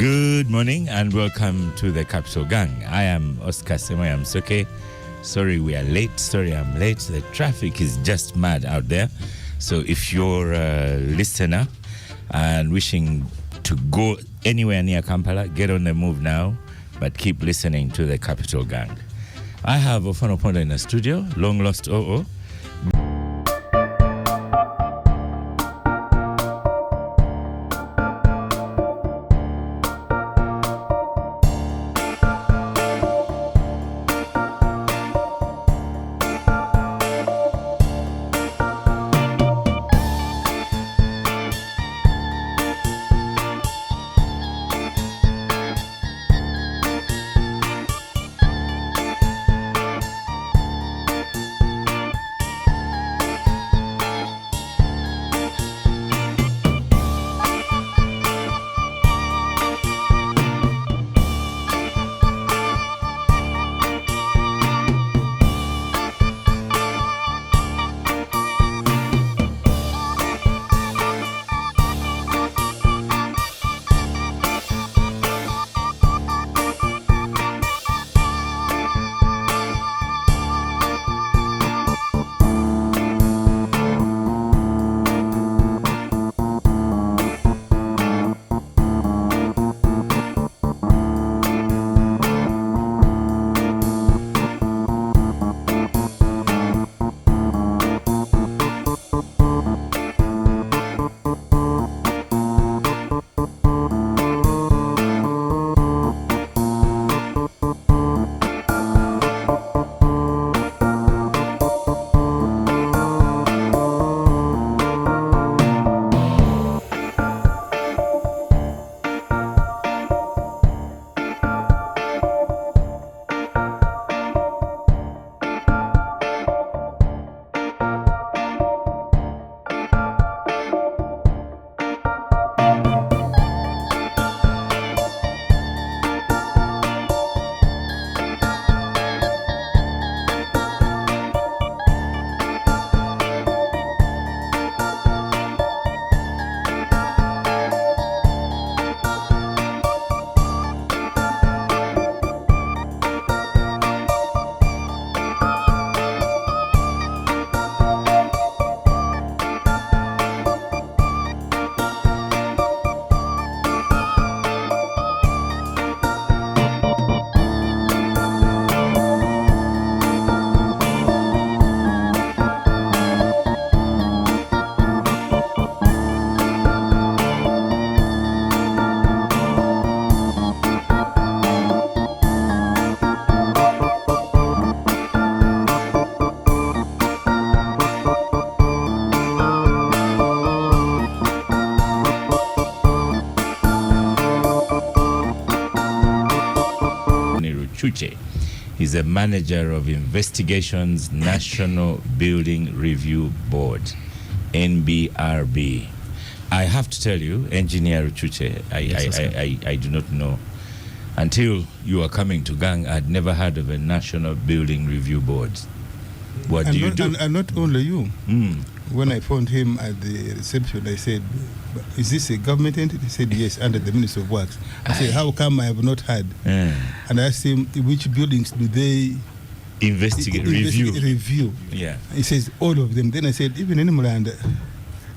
Good morning and welcome to the Capitalgang. I am Oscar Semoyam Soke. Sorry we are late. Sorry I'm late. The traffic is just mad out there. So if you're a listener and wishing to go anywhere near Kampala, get on the move now, but keep listening to the Capitalgang. I have Ofano Ponda in the studio, long lost OO. He's a manager of Investigations National Building Review Board, NBRB. I have to tell you, Engineer Ruchuche, I do not know. Until you are coming to Gang, I'd never heard of a National Building Review Board. What do you do? And not only you. When I found him at the reception, I said, is this a government entity? He said, yes, under the Ministry of Works. I said, how come I have not heard? And I asked him, which buildings do they review? Yeah. He says, all of them. Then I said, even in Mulanda.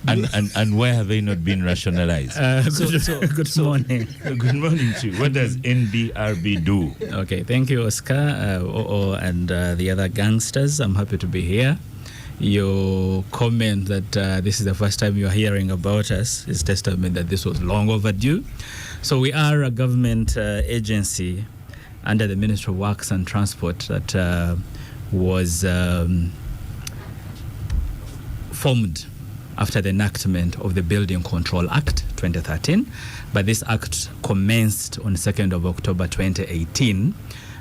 And why have they not been rationalized? Good morning. Good morning to you. What does NBRB do? Okay, thank you, Oscar, and the other gangsters. I'm happy to be here. Your comment that this is the first time you're hearing about us is testament that this was long overdue. So we are a government agency under the Ministry of Works and Transport that was formed after the enactment of the Building Control Act 2013. But this act commenced on 2nd of October 2018.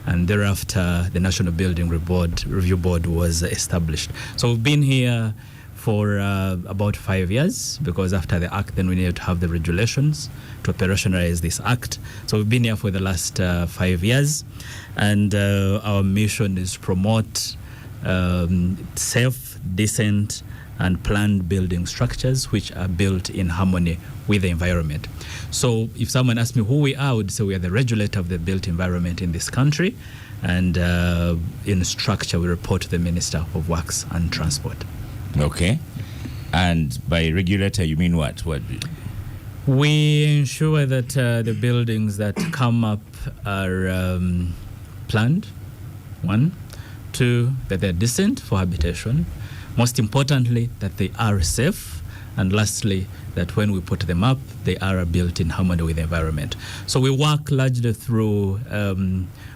And thereafter, the National Building Review Board was established. So we've been here for about 5 years, because after the act, then we needed to have the regulations to operationalize this act. So we've been here for the last 5 years, and our mission is to promote safe, decent, and planned building structures which are built in harmony with the environment. So if someone asks me who we are, I would say we are the regulator of the built environment in this country, and in structure we report to the Minister of Works and Transport. Okay. And by regulator you mean what? We ensure that the buildings that come up are planned, 1. 2, that they're decent for habitation. Most importantly, that they are safe. And lastly, that when we put them up, they are built in harmony with the environment. So we work largely through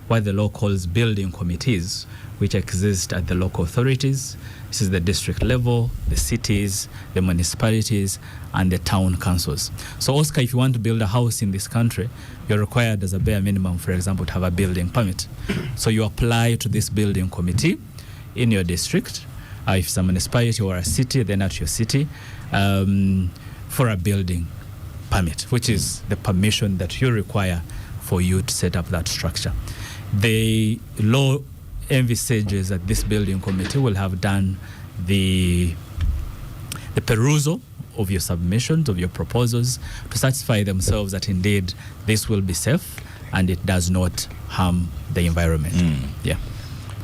what the law calls building committees, which exist at the local authorities. This is the district level, the cities, the municipalities, and the town councils. So, Oscar, if you want to build a house in this country, you're required as a bare minimum, for example, to have a building permit. So you apply to this building committee in your district. If it's a municipality or a city, then at your city, for a building permit, which is the permission that you require for you to set up that structure. The law envisages that this building committee will have done the perusal of your submissions, of your proposals, to satisfy themselves that indeed this will be safe and it does not harm the environment. Yeah.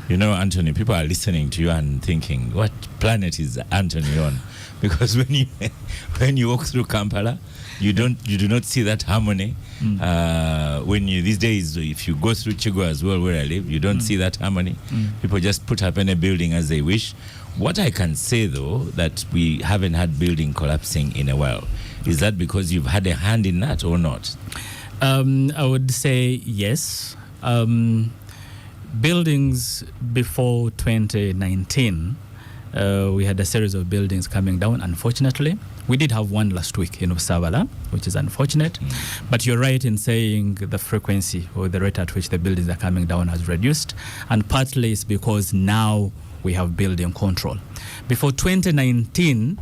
You know, Anthony, people are listening to you and thinking, what planet is Anthony on? Because when you walk through Kampala, you do not see that harmony. When you these days, if you go through Chigo as well, where I live, you don't see that harmony. People just put up any building as they wish. What I can say though, that we haven't had building collapsing in a while, is that because you've had a hand in that or not? I would say yes. Buildings before 2019, we had a series of buildings coming down, unfortunately. We did have one last week in Usavala, which is unfortunate. But you're right in saying the frequency or the rate at which the buildings are coming down has reduced. And partly it's because now we have building control. Before 2019,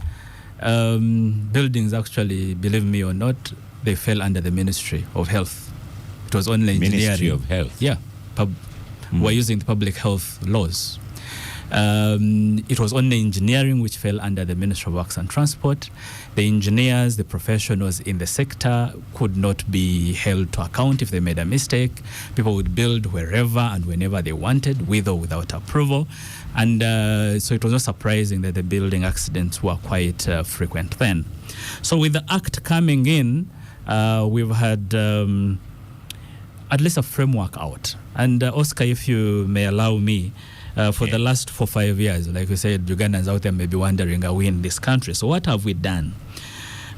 buildings actually, believe me or not, they fell under the Ministry of Health. It was only engineering. Ministry of Health? Yeah. We're using the public health laws. It was only engineering which fell under the Ministry of Works and Transport. The engineers, the professionals in the sector could not be held to account if they made a mistake. People would build wherever and whenever they wanted, with or without approval. And so it was not surprising that the building accidents were quite frequent then. So with the Act coming in, we've had at least a framework out. And Oscar, if you may allow me, for the last 4-5 years, like we said, Ugandans out there may be wondering, are we in this country? So what have we done?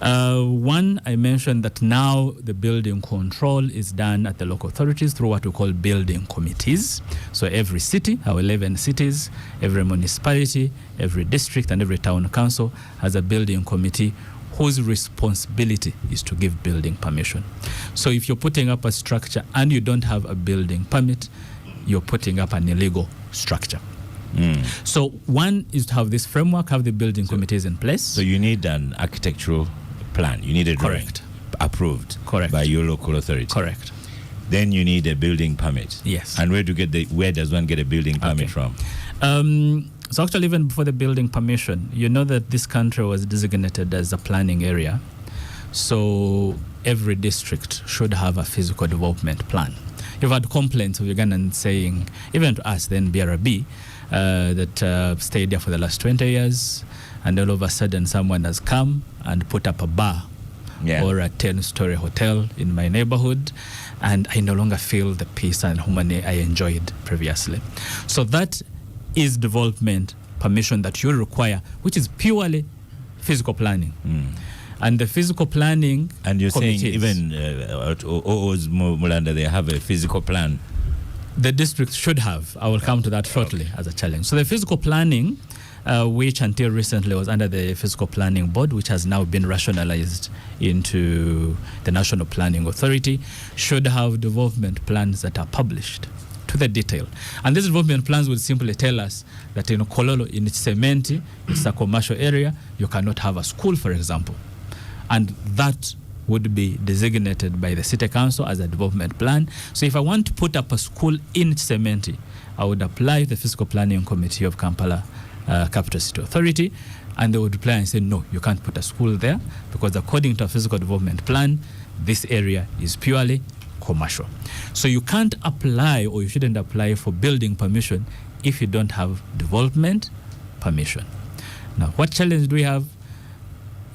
One, I mentioned that now the building control is done at the local authorities through what we call building committees. So every city, our 11 cities, every municipality, every district, and every town council has a building committee whose responsibility is to give building permission. So if you're putting up a structure and you don't have a building permit, you're putting up an illegal structure. So one is to have this framework, have the building committees in place. So you need an architectural plan. You need a drawing. Correct. Approved. Correct. By your local authority. Correct. Then you need a building permit. Yes. And where does one get a building permit from? So actually, even before the building permission, you know that this country was designated as a planning area. So every district should have a physical development plan. You've had complaints of Ugandans saying, even to us then, BRB, that stayed there for the last 20 years, and all of a sudden someone has come and put up a bar or a 10-story hotel in my neighborhood, and I no longer feel the peace and harmony I enjoyed previously. So that is development permission that you require, which is purely physical planning. And the physical planning and you're committees, saying even at Mulanda, they have a physical plan? The district should have. I will come to that shortly as a challenge. So the physical planning, which until recently was under the Physical Planning Board, which has now been rationalized into the National Planning Authority, should have development plans that are published to the detail. And these development plans would simply tell us that in Kololo, in Cementi, it's a commercial area, you cannot have a school, for example. And that would be designated by the City Council as a development plan. So if I want to put up a school in Cementi, I would apply to the Physical Planning Committee of Kampala Capital City Authority, And they would reply and say, no, you can't put a school there because according to a physical development plan, this area is purely commercial. So you can't apply, or you shouldn't apply for building permission if you don't have development permission. Now, what challenge do we have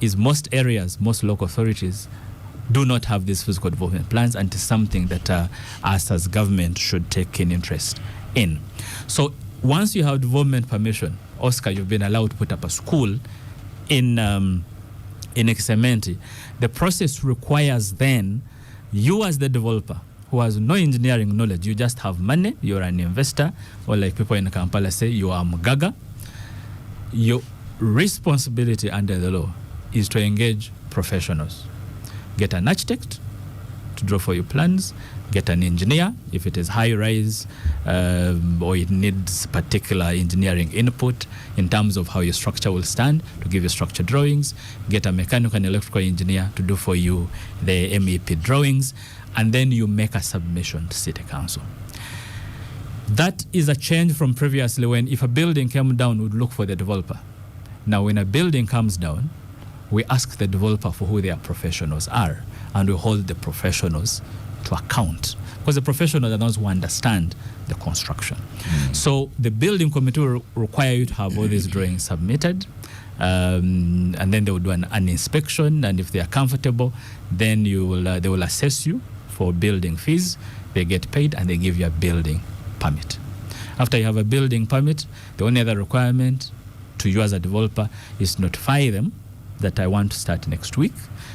is most areas, most local authorities do not have these physical development plans, and it's something that us as government should take keen interest in. So once you have development permission, Oscar, you've been allowed to put up a school in Ekisementi. The process requires then you as the developer who has no engineering knowledge, you just have money, you're an investor, or like people in Kampala say, you are Mugaga. Your responsibility under the law is to engage professionals. Get an architect to draw for your plans, get an engineer if it is high-rise or it needs particular engineering input in terms of how your structure will stand, to give you structure drawings, get a mechanical and electrical engineer to do for you the MEP drawings, and then you make a submission to City Council. That is a change from previously when if a building came down, we'd look for the developer. Now, when a building comes down, we ask the developer for who their professionals are, and we hold the professionals to account, because the professionals are those who understand the construction. So the building committee will require you to have all these drawings submitted, and then they will do an inspection, and if they are comfortable, then they will assess you for building fees. They get paid, and they give you a building permit. After you have a building permit, the only other requirement to you as a developer is to notify them that I want to start next week,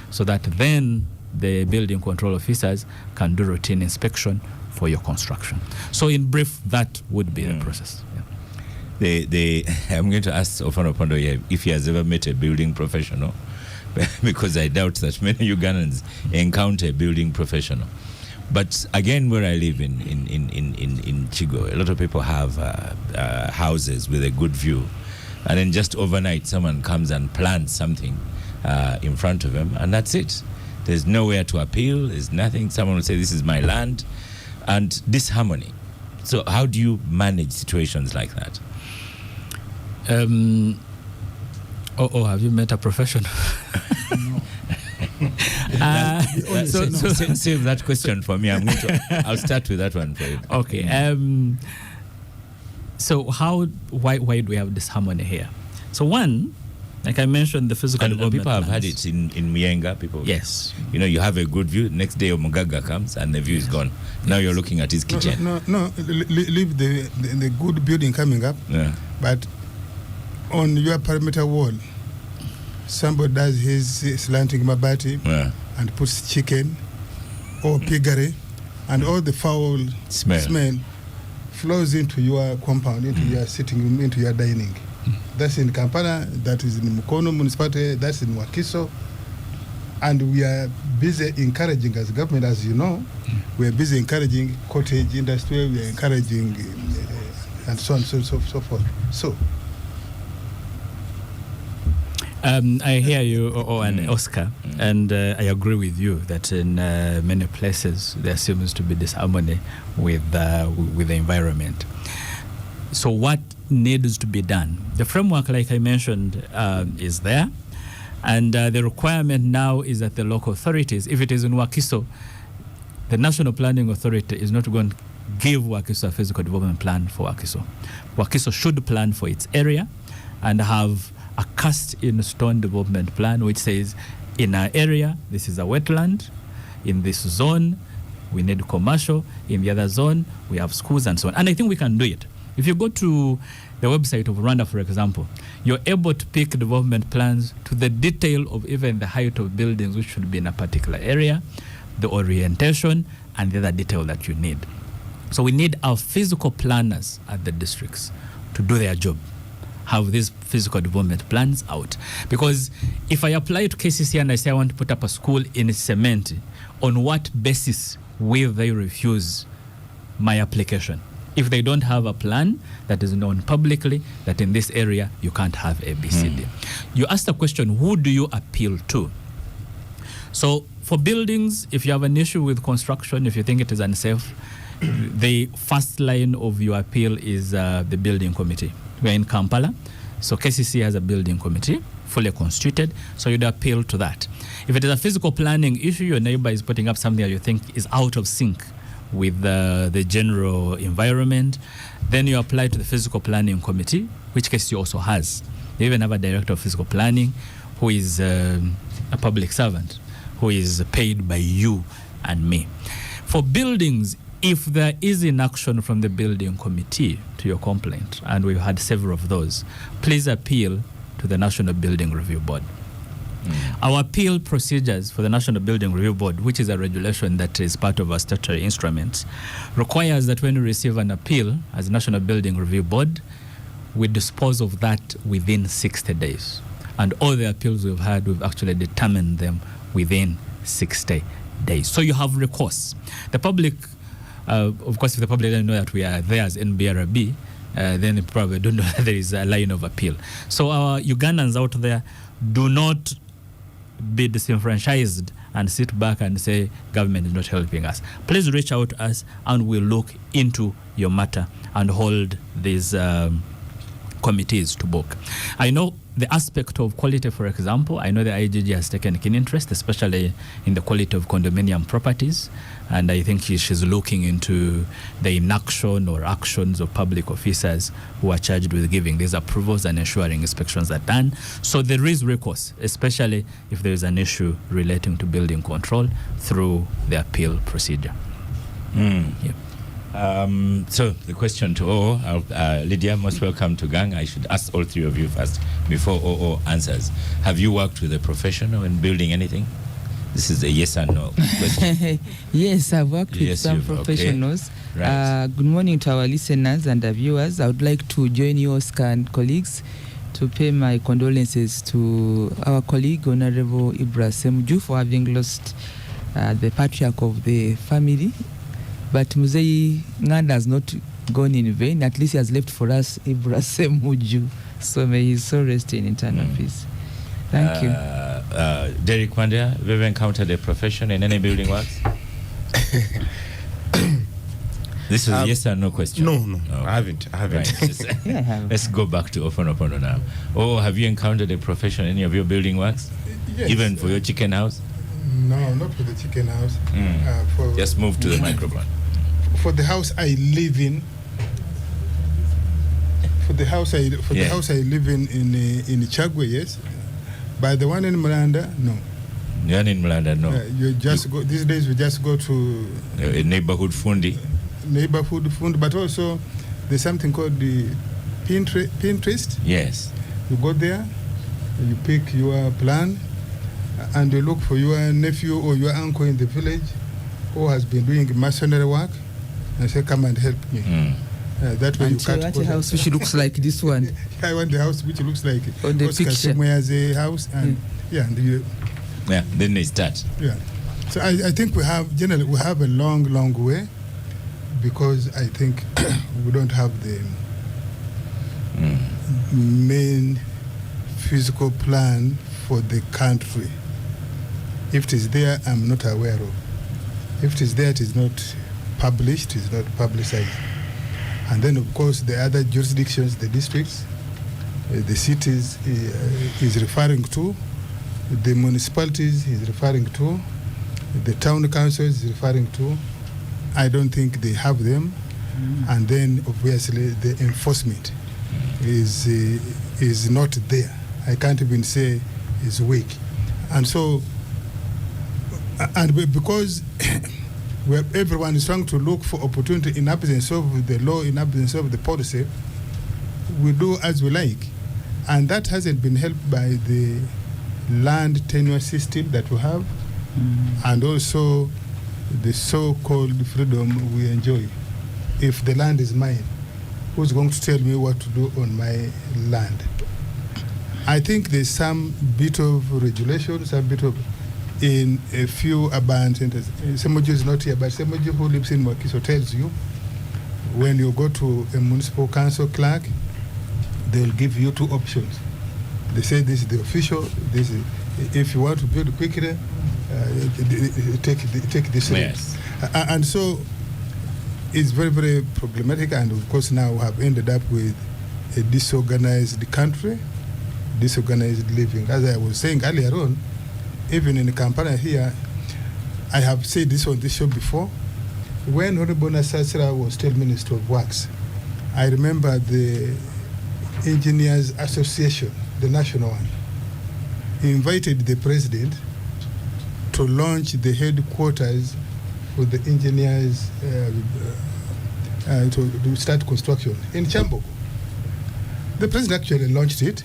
so that then the building control officers can do routine inspection for your construction. So in brief, that would be the process. Yeah. I'm going to ask Ofano Pondo if he has ever met a building professional, because I doubt that many Ugandans encounter a building professional. But again, where I live in Chigo, a lot of people have houses with a good view. And then just overnight, someone comes and plants something in front of them, and that's it. There's nowhere to appeal. There's nothing. Someone will say, this is my land, and disharmony. So how do you manage situations like that? Have you met a professional? Save that question for me. I'll start with that one for you. Okay. So why do we have disharmony here? So one, like I mentioned, the physical development people have plans. had it in Mienga. People, yes. You have a good view. Next day, Mugaga comes and the view is gone. Now you're looking at his kitchen. No. Leave the good building coming up. Yeah. But on your perimeter wall, somebody does his slanting mabati and puts chicken or piggery, and all the foul smell flows into your compound, into your sitting room, into your dining. That's in Kampala, that is in Mukono municipality, that's in Wakiso. And we are busy encouraging, as government, as you know, we are busy encouraging cottage industry, we are encouraging and so on, so forth. So, I hear you, and Oscar, and I agree with you that in many places there seems to be disharmony with the environment. So what needs to be done? The framework, like I mentioned, is there, and the requirement now is that the local authorities, if it is in Wakiso, the National Planning Authority is not going to give Wakiso a physical development plan for Wakiso. Wakiso should plan for its area and have a cast-in-stone development plan which says, in our area, this is a wetland. In this zone, we need commercial. In the other zone, we have schools and so on. And I think we can do it. If you go to the website of Rwanda, for example, you're able to pick development plans to the detail of even the height of buildings which should be in a particular area, the orientation, and the other detail that you need. So we need our physical planners at the districts to do their job, have these physical development plans out. Because if I apply to KCC and I say I want to put up a school in cement, on what basis will they refuse my application? If they don't have a plan that is known publicly, that in this area you can't have ABCD. You asked the question, who do you appeal to? So for buildings, if you have an issue with construction, if you think it is unsafe, the first line of your appeal is the building committee. We're in Kampala. So KCC has a building committee, fully constituted, so you'd appeal to that. If it is a physical planning issue, your neighbor is putting up something that you think is out of sync with the general environment, then you apply to the physical planning committee, which KCC also has. They even have a director of physical planning who is a public servant, who is paid by you and me. For buildings, if there is inaction from the building committee to your complaint, and we've had several of those, please appeal to the National Building Review Board. Our appeal procedures for the National Building Review Board, which is a regulation that is part of our statutory instruments, requires that when we receive an appeal as National Building Review Board, we dispose of that within 60 days. And all the appeals we've had, we've actually determined them within 60 days. So you have recourse. The public, of course, if the public doesn't know that we are there as NBRB, then they probably don't know that there is a line of appeal. So our Ugandans out there, do not be disenfranchised and sit back and say government is not helping us. Please reach out to us and we'll look into your matter and hold these committees to book. I know the aspect of quality, for example, I know the IGG has taken keen interest, especially in the quality of condominium properties, and I think she's looking into the inaction or actions of public officers who are charged with giving these approvals and ensuring inspections are done. So there is recourse, especially if there is an issue relating to building control through the appeal procedure. Yeah. So the question to OO, Lydia, most welcome to Gang. I should ask all three of you first before OO answers. Have you worked with a professional in building anything? This is a yes or no question. Yes, I've worked with some professionals. Okay. Right. Good morning to our listeners and our viewers. I would like to join you, Oscar and colleagues, to pay my condolences to our colleague, Honorable Ibra Semju, for having lost the patriarch of the family. But Muzei Nganda has not gone in vain. At least he has left for us Ibra Semuju. So may his soul rest in eternal peace. Thank you. Derek Wandea, have you ever encountered a profession in any building works? This is a yes or no question. No, I haven't. Right. Yeah, I have. Let's go back to Oponopono now. Oh, have you encountered a profession in any of your building works? Yes. Even for your chicken house? No, not for the chicken house. Just move to the microphone. For the house I live in. The house I live in Chagwe, yes. By the one in Mulanda, no. The one in Mulanda, no. You just go. These days we just go to a neighborhood fundi. Neighborhood fund, but also there's something called the Pinterest. Yes. You go there, you pick your plan, and you look for your nephew or your uncle in the village who has been doing masonry work, and say, "Come and help me." That way you cut. I want a house which looks like this one. I want the house which looks like on the picture. A house, and then they start. Yeah. So I think we have a long way, because I think we don't have the main physical plan for the country. If it is there, I'm not aware of. If it is there, it is not published, it is not publicized. And then, of course, the other jurisdictions, the districts, the cities is referring to, the municipalities is referring to, the town councils is referring to. I don't think they have them. And then, obviously, the enforcement is not there. I can't even say is weak. And so, and because where everyone is trying to look for opportunity in absence of the law, in absence of the policy, we do as we like. And that hasn't been helped by the land tenure system that we have, and also the so-called freedom we enjoy. If the land is mine, who's going to tell me what to do on my land? I think there's some bit of regulation, some bit of, in a few urban centers. Semoju is not here, but Semoju who lives in Wakiso tells you, when you go to a municipal council clerk, they'll give you two options. They say this is the official, this is, if you want to build quickly, take this route. Yes. And so it's very, very problematic, and of course now we have ended up with a disorganized country, disorganized living. As I was saying earlier on, even in Kampala here, I have said this on this show before, when Honorable Nasasira was still Minister of Works, I remember the Engineers Association, the national one, he invited the president to launch the headquarters for the engineers to start construction in Chambogo. The president actually launched it.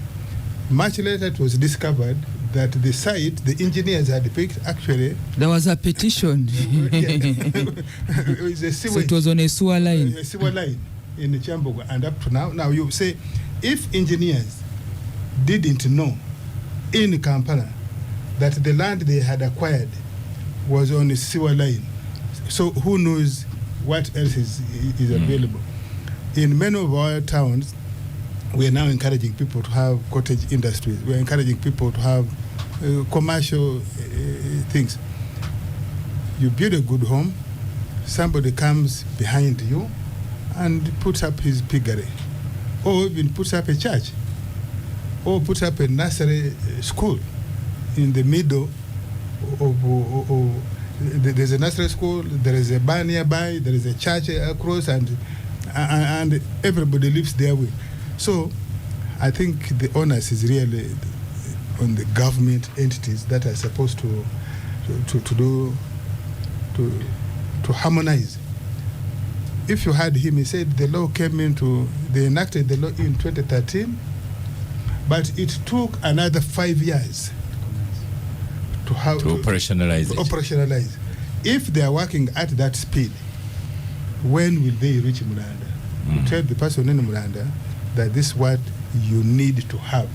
Much later it was discovered that the site the engineers had picked, actually there was a petition. It was a so it was on a sewer line. A sewer line in the Chambogo, and up to now you say, if engineers didn't know in Kampala that the land they had acquired was on a sewer line, so who knows what else is available? In many of our towns, we are now encouraging people to have cottage industries. We are encouraging people to have commercial things. You build a good home, somebody comes behind you and puts up his piggery, or even puts up a church, or puts up a nursery school in the middle of there's a nursery school, there is a bar nearby, there is a church across, and everybody lives their way. So I think the onus is really on the government entities that are supposed to harmonize. If you heard him, he said they enacted the law in 2013, but it took another 5 years to operationalize. If they are working at that speed, when will they reach Mulanda? You tell the person in Mulanda that this is what you need to have.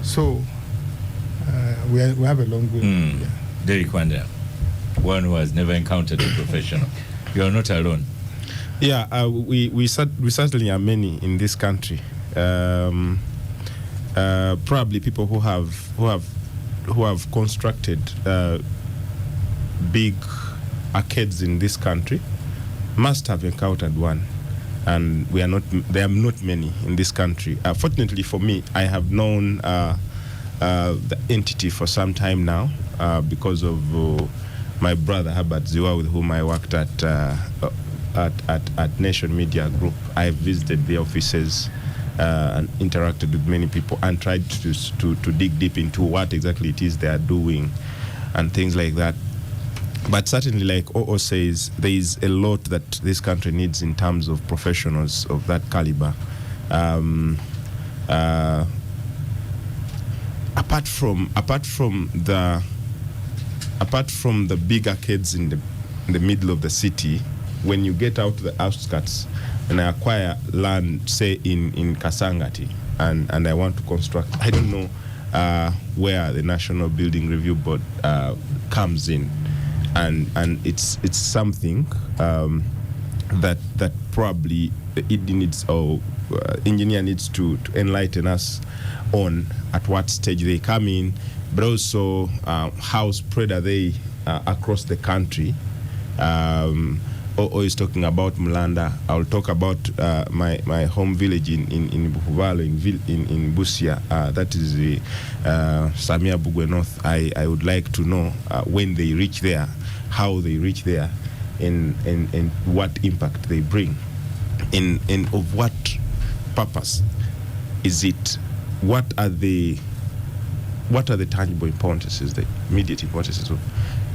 So we have a long way. Yeah. Derek Wanda, one who has never encountered a professional. You are not alone. Yeah, we certainly are many in this country. Probably people who have constructed big arcades in this country must have encountered one, and there are not many in this country. Fortunately for me, I have known the entity for some time now because of my brother Herbert Ziwa, with whom I worked at Nation Media Group. I visited the offices and interacted with many people and tried to dig deep into what exactly it is they are doing and things like that. But certainly, like OO says, there is a lot that this country needs in terms of professionals of that caliber. Apart from the big arcades in the middle of the city, when you get out to the outskirts and I acquire land, say in Kasangati, and I want to construct, I don't know where the National Building Review Board comes in, and it's something that probably it needs, or engineer needs to enlighten us on at what stage they come in, but also how spread are they across the country. OO is talking about Mulanda. I'll talk about my home village in Bufuvalo, in Busia. That is the Samia Bugwe North. I would like to know when they reach there, how they reach there, and what impact they bring, and of what purpose is it? What are the tangible importances, the immediate importances of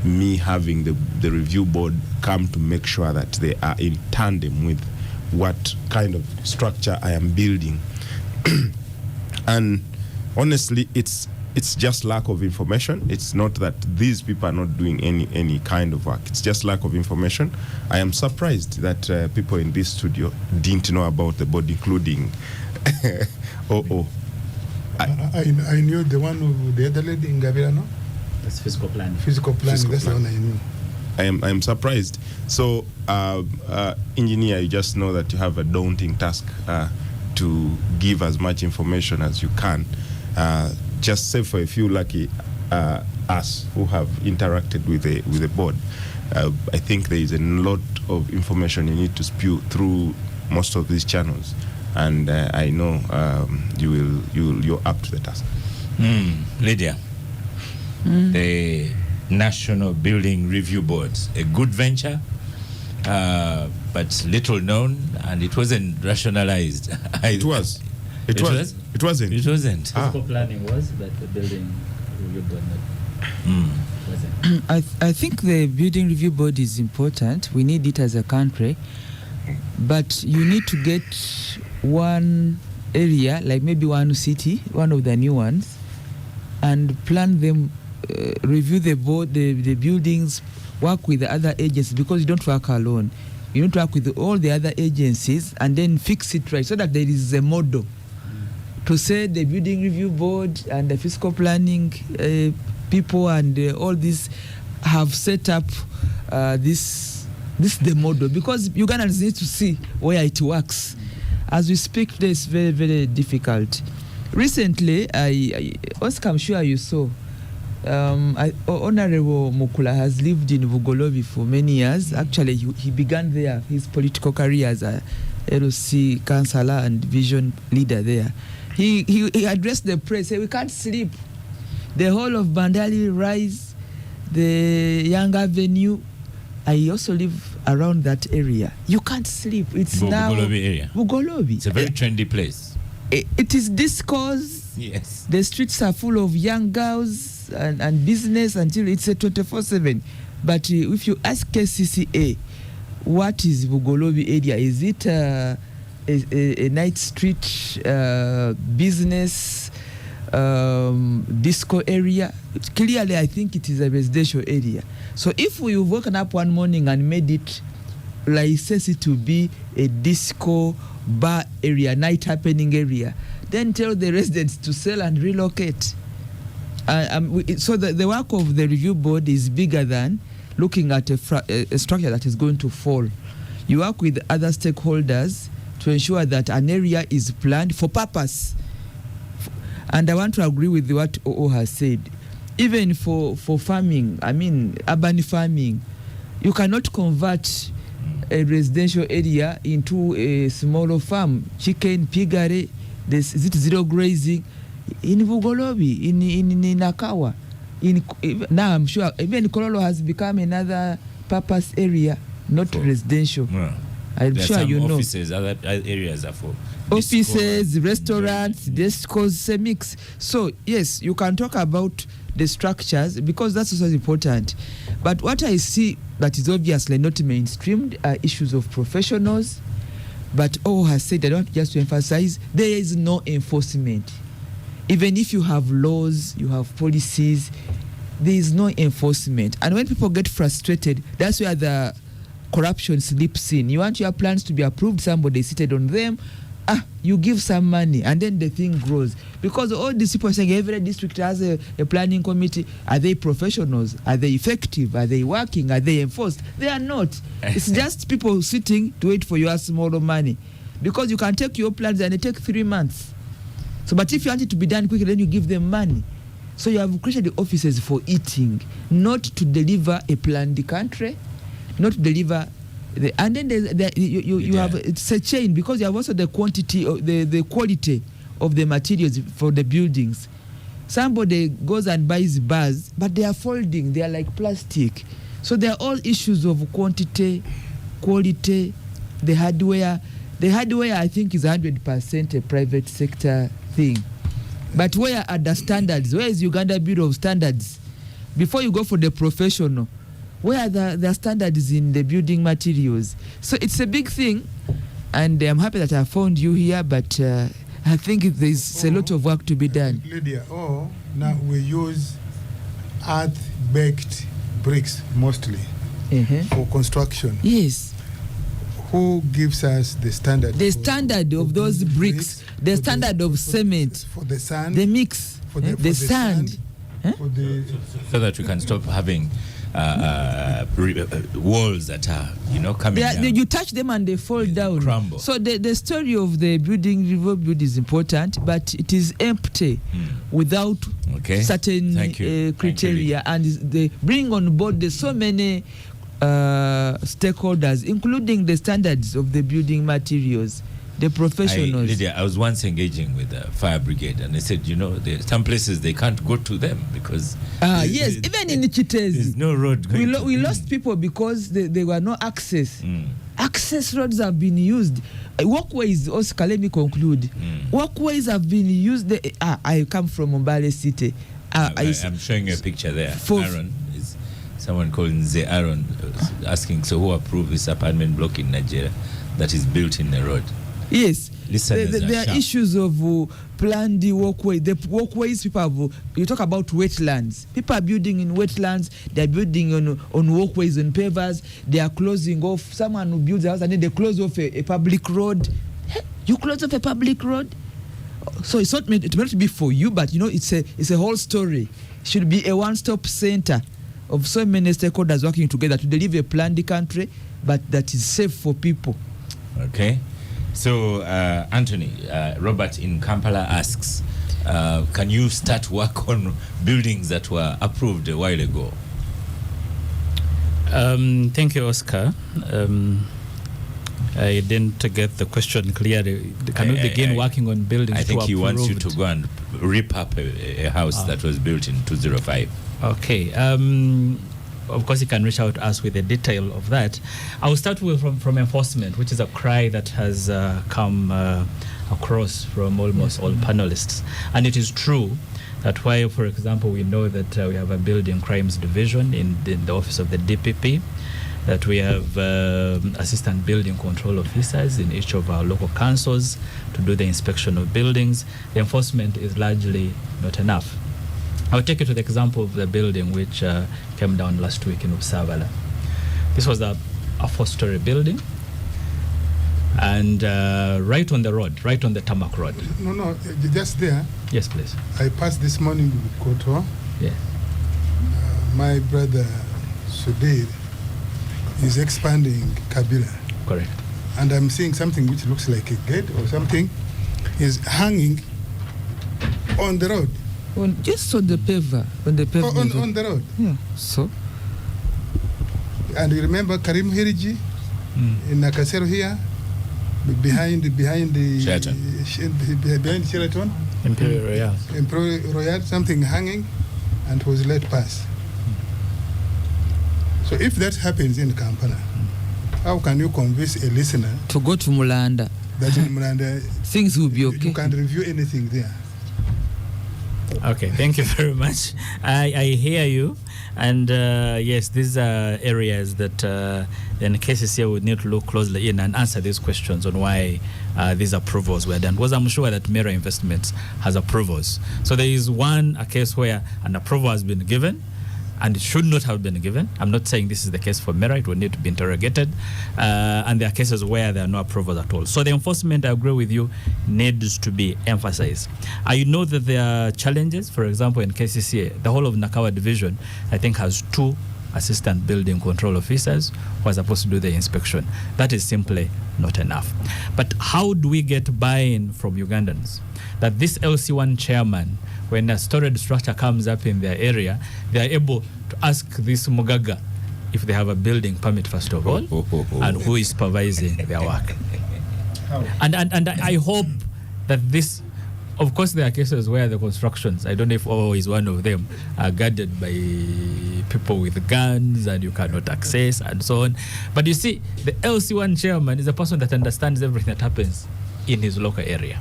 me having the review board come to make sure that they are in tandem with what kind of structure I am building? And honestly, it's just lack of information. It's not that these people are not doing any kind of work. It's just lack of information. I am surprised that people in this studio didn't know about the board, including OO. I knew the one of the other lady in Gavira, no? That's physical planning. Physical planning, that's the one I knew. I am surprised. So, engineer, you just know that you have a daunting task to give as much information as you can. Just say for a few lucky us who have interacted with the board. I think there is a lot of information you need to spew through most of these channels. and I know you're up to the task. Lydia, the National Building Review Board, a good venture, but little known, and it wasn't rationalized. It was. It wasn't. It wasn't. Physical planning was, but the building review board wasn't. I think the building review board is important. We need it as a country, but you need to get one area, like maybe one city, one of the new ones, and plan them, review the board, the buildings, work with the other agencies, because you don't work alone. You need to work with all the other agencies and then fix it right, so that there is a model to say the building review board and the fiscal planning people and all this have set up this the model, because Ugandans need to see where it works. As we speak today, it's very, very difficult. Recently, Oscar, I'm sure you saw, Honorable Mukula has lived in Bugolobi for many years. Actually, he began there his political career as a LOC councillor and vision leader there. He addressed the press, said, we can't sleep. The whole of Bandali Rise, the Young Avenue. I also live around that area. You can't sleep. It's now Bugolobi area. Bugolobi. It's a very trendy place. It is discourse. Yes. The streets are full of young girls and business until it's a 24/7. But if you ask KCCA, what is Bugolobi area? Is it a night street business disco area? Clearly, I think it is a residential area. So if we've woken up one morning and made it license it to be a disco bar area, night happening area, then tell the residents to sell and relocate. So the work of the review board is bigger than looking at a structure that is going to fall. You work with other stakeholders to ensure that an area is planned for purpose. And I want to agree with what OO has said. Even for farming, I mean urban farming, you cannot convert a residential area into a smaller farm. Chicken, piggery, is it zero grazing? In Bugolobi, in Nakawa. Now I'm sure even Kololo has become another purpose area, not residential. Yeah. I'm there sure are some you know. Offices, other areas are for offices, restaurants, discos, a mix. So yes, you can talk about the structures because that's also important. But what I see that is obviously not mainstreamed are issues of professionals. But O has said, I want just to emphasize, there is no enforcement. Even if you have laws, you have policies, there is no enforcement. And when people get frustrated, that's where the corruption slips in. You want your plans to be approved, somebody seated on them, you give some money, and then the thing grows. Because all these people are saying every district has a planning committee. Are they professionals? Are they effective? Are they working? Are they enforced? They are not. It's just people sitting to wait for your small money. Because you can take your plans and they take 3 months. So, but if you want it to be done quickly, then you give them money. So you have created the offices for eating, not to deliver a planned country, not to deliver. And then you have, it's a chain, because you have also the quantity of the quality of the materials for the buildings. Somebody goes and buys bars, but they are folding, they are like plastic. So they are all issues of quantity, quality, the hardware. The hardware, I think, is 100% a private sector thing. But where are the standards? Where is Uganda Bureau of Standards? Before you go for the professional, where are the standards in the building materials? So it's a big thing, and I'm happy that I found you here, but I think there's a lot of work to be done. Lydia, now we use earth-baked bricks mostly for construction. Yes. Who gives us the standard? The standard of those bricks, the standard of cement, for the sand, the mix, the sand. So that we can stop having walls that are, coming down. You touch them and they fall down. Crumble. So the story of the building river build is important, but it is empty without certain criteria. And they bring on board so many stakeholders, including the standards of the building materials. the professionals. Lydia, I was once engaging with the fire brigade, and they said, some places they can't go to them because yes, even in Chitezi, there's no road. We lost people because there were no access. Access roads have been used. Walkways, Oscar, let me conclude. Walkways have been used. I come from Mbale City. I'm showing you a picture there. Aaron is someone called Nze Aaron asking, so who approved this apartment block in Nigeria that is built in the road? Yes. There are issues of planned walkway. The walkways, people have, you talk about wetlands. People are building in wetlands. They are building on walkways, on pavers. They are closing off. Someone who builds a house and then they close off a public road. Hey, you close off a public road? So it's not meant to be for you, but it's a whole story. It should be a one-stop center of so many stakeholders working together to deliver a planned country, but that is safe for people. Okay. So, Anthony, Robert in Kampala asks, can you start work on buildings that were approved a while ago? Thank you, Oscar. I didn't get the question clearly. Can we begin working on buildings? I think he wants you to go and rip up a house that was built in 2005. Okay. Of course, you can reach out to us with the detail of that. I will start with from enforcement, which is a cry that has come across from almost all panelists. And it is true that while, for example, we know that we have a building crimes division in the office of the DPP, that we have assistant building control officers in each of our local councils to do the inspection of buildings, the enforcement is largely not enough. I'll take you to the example of the building which came down last week in Usavala. This was a 4-story building, and right on the road, right on the tarmac road. No, just there. Yes, please. I passed this morning with Koto. Yeah. My brother Sudeir is expanding Kabila. Correct. And I'm seeing something which looks like a gate or something is hanging on the road. Just on the pavement. On the pavement. On the road. Yeah. So. And you remember Karim Hiriji in Nakasero here, behind the Sheraton. Behind Sheraton. Imperial Royal. Imperial Royal, something hanging, and was let pass. So if that happens in Kampala, how can you convince a listener to go to Mulanda? That in Mulanda things will be okay. You can't review anything there. Okay, thank you very much. I hear you, and yes, these are areas that then KCCA would need to look closely in and answer these questions on why these approvals were done. Because I'm sure that Mera Investments has approvals. So there is a case where an approval has been given, and it should not have been given. I'm not saying this is the case for Mera. It will need to be interrogated. And there are cases where there are no approvals at all. So the enforcement, I agree with you, needs to be emphasized. I know that there are challenges. For example, in KCCA, the whole of Nakawa division, I think, has 2 assistant building control officers who are supposed to do the inspection. That is simply not enough. But how do we get buy-in from Ugandans that this LC1 chairman, when a storage structure comes up in their area, they are able to ask this Mugaga if they have a building permit, first of all, and who is supervising their work. And I hope that this, of course, there are cases where the constructions, I don't know if is one of them, are guarded by people with guns and you cannot access and so on. But you see, the LC1 chairman is a person that understands everything that happens in his local area.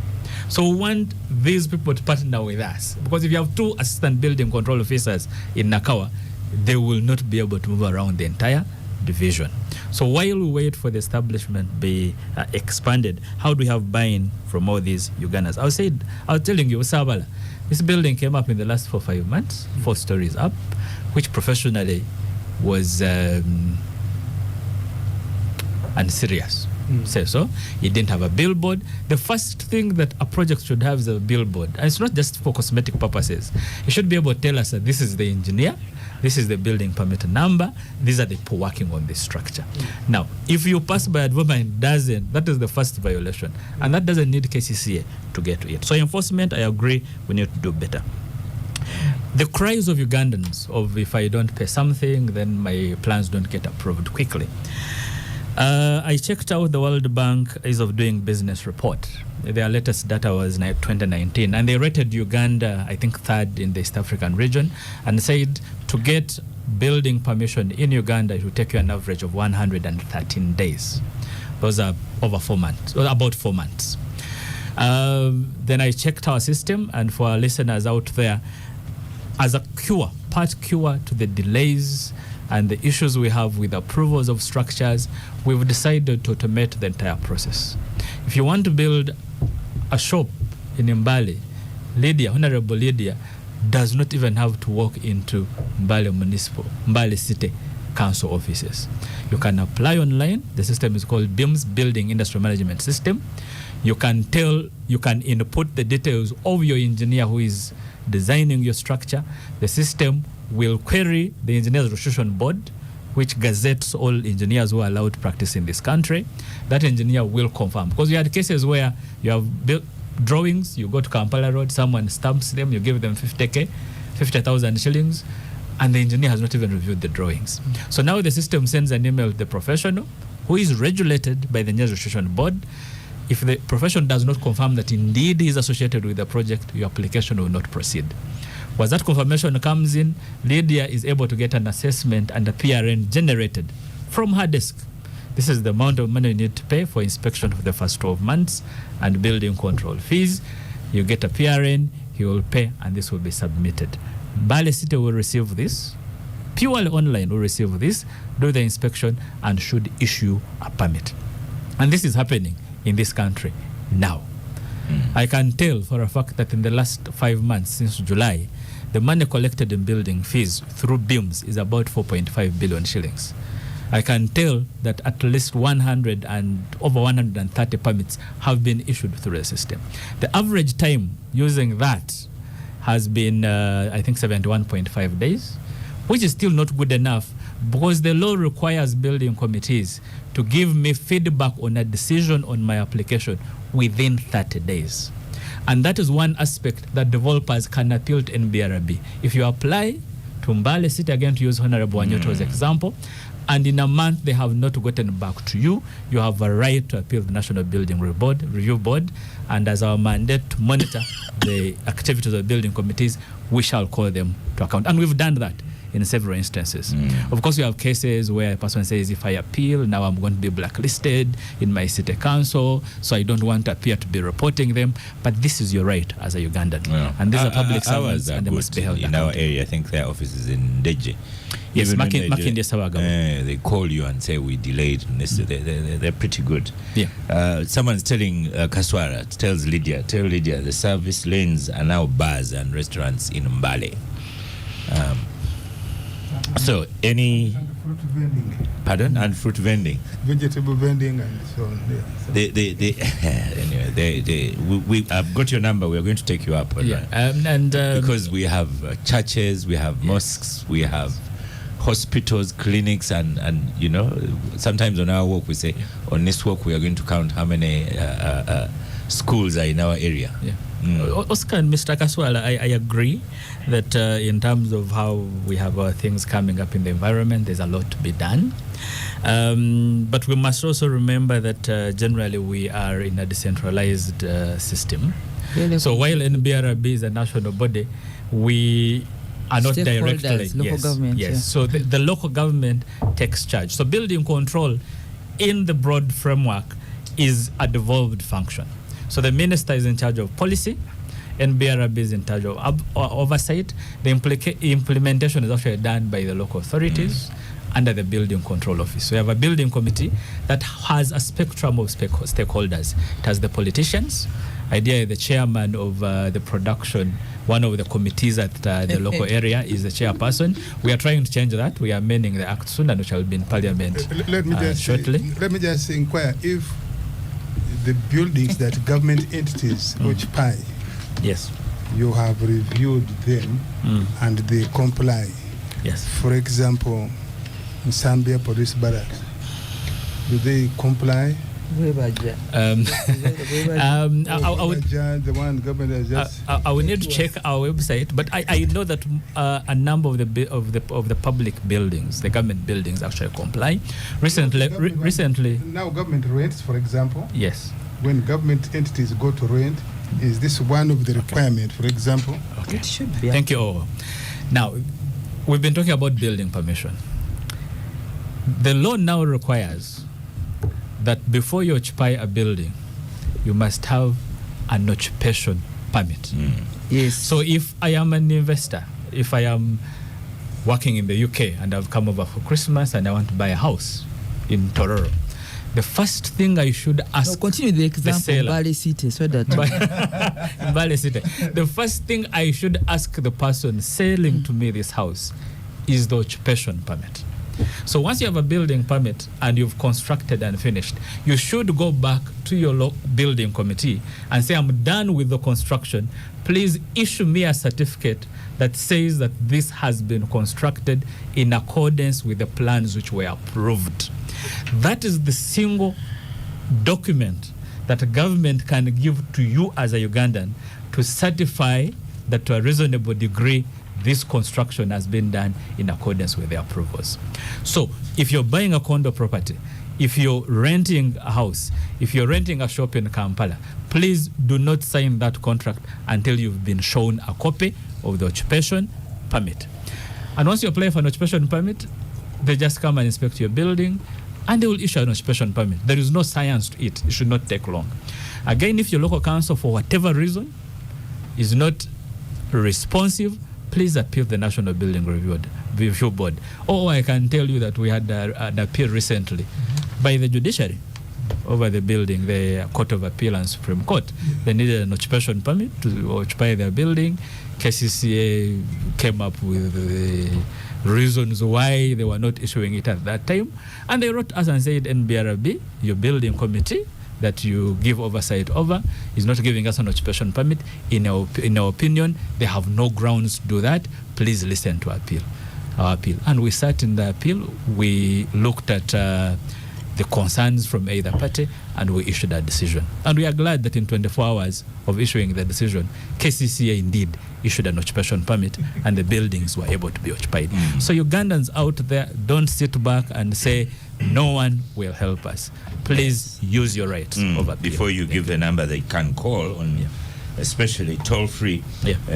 So we want these people to partner with us, because if you have 2 assistant building control officers in Nakawa, they will not be able to move around the entire division. So while we wait for the establishment be expanded, how do we have buy-in from all these Ugandans? I was telling you, Sabala, this building came up in the last 4 or 5 months, 4 stories up, which professionally was unserious. Say so. It didn't have a billboard. The first thing that a project should have is a billboard. And it's not just for cosmetic purposes. You should be able to tell us that this is the engineer, this is the building permit number, these are the people working on this structure. Now, if you pass by a woman and doesn't, that is the first violation. And that doesn't need KCCA to get to it. So enforcement, I agree, we need to do better. The cries of Ugandans of if I don't pay something, then my plans don't get approved quickly. I checked out the World Bank Ease of Doing Business report. Their latest data was 2019, and they rated Uganda, I think, third in the East African region, and said to get building permission in Uganda, it will take you an average of 113 days. Those are over 4 months, or about 4 months. Then I checked our system, and for our listeners out there, as a cure, part cure to the delays and the issues we have with approvals of structures, we've decided to automate the entire process. If you want to build a shop in Mbale, Lydia, Honorable Lydia, does not even have to walk into Mbale City Council offices. You can apply online. The system is called BIMS, Building Industry Management System. You can input the details of your engineer who is designing your structure. The system will query the Engineers Registration Board, which gazettes all engineers who are allowed to practice in this country. That engineer will confirm. Because we had cases where you have built drawings, you go to Kampala Road, someone stamps them, you give them 50,000 shillings, and the engineer has not even reviewed the drawings. So now the system sends an email to the professional who is regulated by the Engineers Registration Board. If the profession does not confirm that indeed he is associated with the project, your application will not proceed. Once that confirmation comes in, Lydia is able to get an assessment and a PRN generated from her desk. This is the amount of money you need to pay for inspection for the first 12 months and building control fees. You get a PRN, he will pay, and this will be submitted. Mbale City will receive this, purely online will receive this, do the inspection, and should issue a permit. And this is happening in this country now. I can tell for a fact that in the last 5 months, since July, the money collected in building fees through BIMS is about 4.5 billion shillings. I can tell that at least over 130 permits have been issued through the system. The average time using that has been, I think, 71.5 days, which is still not good enough because the law requires building committees to give me feedback on a decision on my application within 30 days. And that is one aspect that developers can appeal to NBRB. If you apply to Mbale City, again to use Honorable Wanyoto's example, and in a month they have not gotten back to you, you have a right to appeal to the National Building Review Board, and as our mandate to monitor the activities of building committees, we shall call them to account. And we've done that in several instances. Of course, we have cases where a person says, if I appeal, now I'm going to be blacklisted in my city council, so I don't want to appear to be reporting them. But this is your right as a Ugandan. Yeah. And these are public servants, and they must be held in our area. I think their office is in Deje. Yes, Makinde Sawaga. They call you and say, we delayed. They're pretty good. Yeah. Someone's telling Kaswara, tell Lydia, the service lanes are now bars and restaurants in Mbale. So and fruit vending. Pardon? And fruit vending. Vegetable vending and so on. Anyway, I've got your number. We're going to take you up. Because we have churches, we have mosques, we have hospitals, clinics, and you know, sometimes on our walk we say, on this walk we are going to count how many schools are in our area. Yeah. Oscar and Mr. Kaswala, I agree that in terms of how we have things coming up in the environment, there's a lot to be done. But we must also remember that generally we are in a decentralized system. So while NBRB is a national body, we are not directly local government. Yes. Yeah. So the local government takes charge. So building control in the broad framework is a devolved function. So the minister is in charge of policy, NBRB is in charge of oversight. The implementation is actually done by the local authorities under the Building Control Office. So we have a building committee that has a spectrum of stakeholders. It has the politicians. Ideally, the chairman of the production, one of the committees at the local area is the chairperson. We are trying to change that. We are amending the act soon and we shall be in parliament shortly. Let me just inquire if the buildings that government entities occupy, yes, you have reviewed them and they comply. Yes. For example, in Zambia Police Barracks, do they comply The one government has just. I will need to check our website, but I know that a number of the public buildings, the government buildings, actually comply. Recently. Now government rents, for example. Yes. When government entities go to rent, is this one of the requirements, for example? Okay. It should be. Thank you all. Now, we've been talking about building permission. The law now requires that before you occupy a building, you must have an occupation permit. Yes. So if I am an investor, if I am working in the UK and I've come over for Christmas and I want to buy a house in Tororo, the first thing I should ask. No, continue the example in Bali City so that. In Bali City. The first thing I should ask the person selling to me this house is the occupation permit. So once you have a building permit and you've constructed and finished, you should go back to your building committee and say, I'm done with the construction. Please issue me a certificate that says that this has been constructed in accordance with the plans which were approved. That is the single document that a government can give to you as a Ugandan to certify that to a reasonable degree this construction has been done in accordance with the approvals. So if you're buying a condo property, if you're renting a house, if you're renting a shop in Kampala, please do not sign that contract until you've been shown a copy of the occupation permit. And once you apply for an occupation permit, they just come and inspect your building and they will issue an occupation permit. There is no science to it. It should not take long. Again, if your local council, for whatever reason, is not responsive, please appeal the National Building Review Board. Or I can tell you that we had an appeal recently by the judiciary over the building, the Court of Appeal and Supreme Court. They needed an occupation permit to occupy their building. KCCA came up with the reasons why they were not issuing it at that time. And they wrote us and said, NBRB, your building committee that you give oversight over is not giving us an occupation permit. In our opinion, they have no grounds to do that. Please listen to our appeal. And we sat in the appeal. We looked at the concerns from either party and we issued a decision. And we are glad that in 24 hours of issuing the decision, KCCA indeed issued an occupation permit and the buildings were able to be occupied. So Ugandans out there, don't sit back and say, no one will help us. Please use your rights of appeal. Before you give the number they can call on, especially toll-free,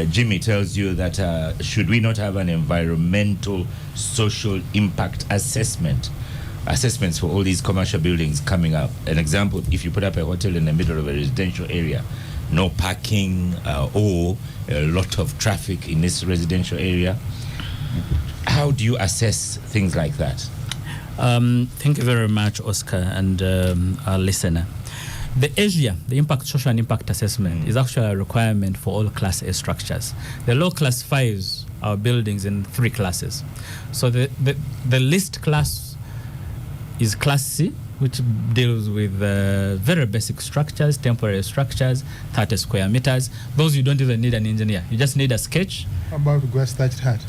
Jimmy tells you that should we not have an environmental social impact assessments for all these commercial buildings coming up? An example, if you put up a hotel in the middle of a residential area, no parking or a lot of traffic in this residential area, how do you assess things like that? Thank you very much, Oscar, and our listener. The ASIA, the social and impact assessment, is actually a requirement for all Class A structures. The law classifies our buildings in 3 classes. So the least class is Class C, which deals with very basic structures, temporary structures, 30 square meters. Those you don't even need an engineer. You just need a sketch. How about grass-thatched hut?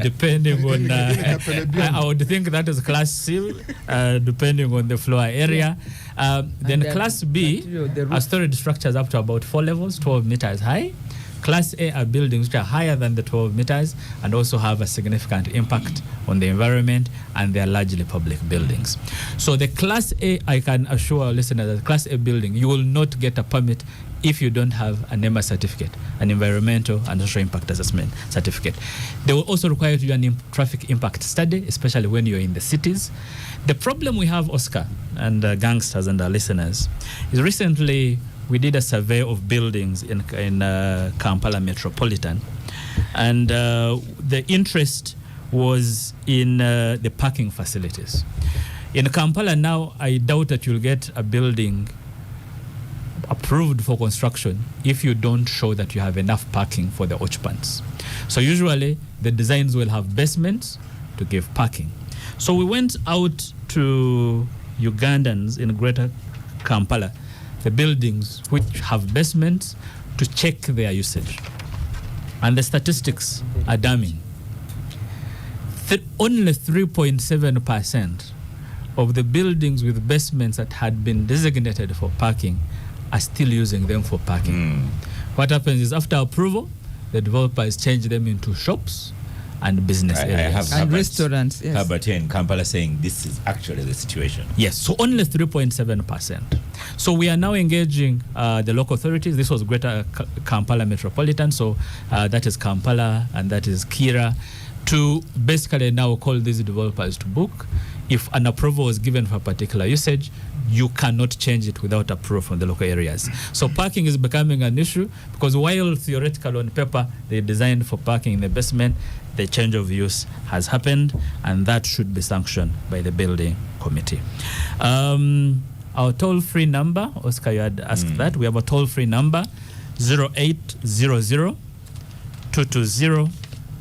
Depending on, I would think that is Class C, depending on the floor area. Then Class B are storage structures up to about 4 levels, 12 meters high. Class A are buildings which are higher than the 12 meters and also have a significant impact on the environment, and they are largely public buildings. So the Class A, I can assure our listeners that Class A building, you will not get a permit if you don't have an EMA certificate, an environmental and social impact assessment certificate. They will also require you to do a traffic impact study, especially when you're in the cities. The problem we have, Oscar, and gangsters and our listeners, is recently we did a survey of buildings in Kampala Metropolitan, and the interest was in the parking facilities. In Kampala now, I doubt that you'll get a building approved for construction if you don't show that you have enough parking for the occupants. So usually the designs will have basements to give parking. So we went out to Ugandans in Greater Kampala, the buildings which have basements, to check their usage. And the statistics are damning. Only 3.7% of the buildings with basements that had been designated for parking are still using them for parking. What happens is after approval, the developers change them into shops and business areas. And restaurants, yes. Herbert here in Kampala saying this is actually the situation. Yes, so only 3.7%. So we are now engaging the local authorities. This was Greater Kampala Metropolitan, so that is Kampala and that is Kira, to basically now call these developers to book. If an approval was given for a particular usage, you cannot change it without approval from the local areas. So parking is becoming an issue because while theoretical on paper they designed for parking in the basement, the change of use has happened, and that should be sanctioned by the building committee. Our toll-free number, Oscar, you had asked that. We have a toll-free number, 0800 220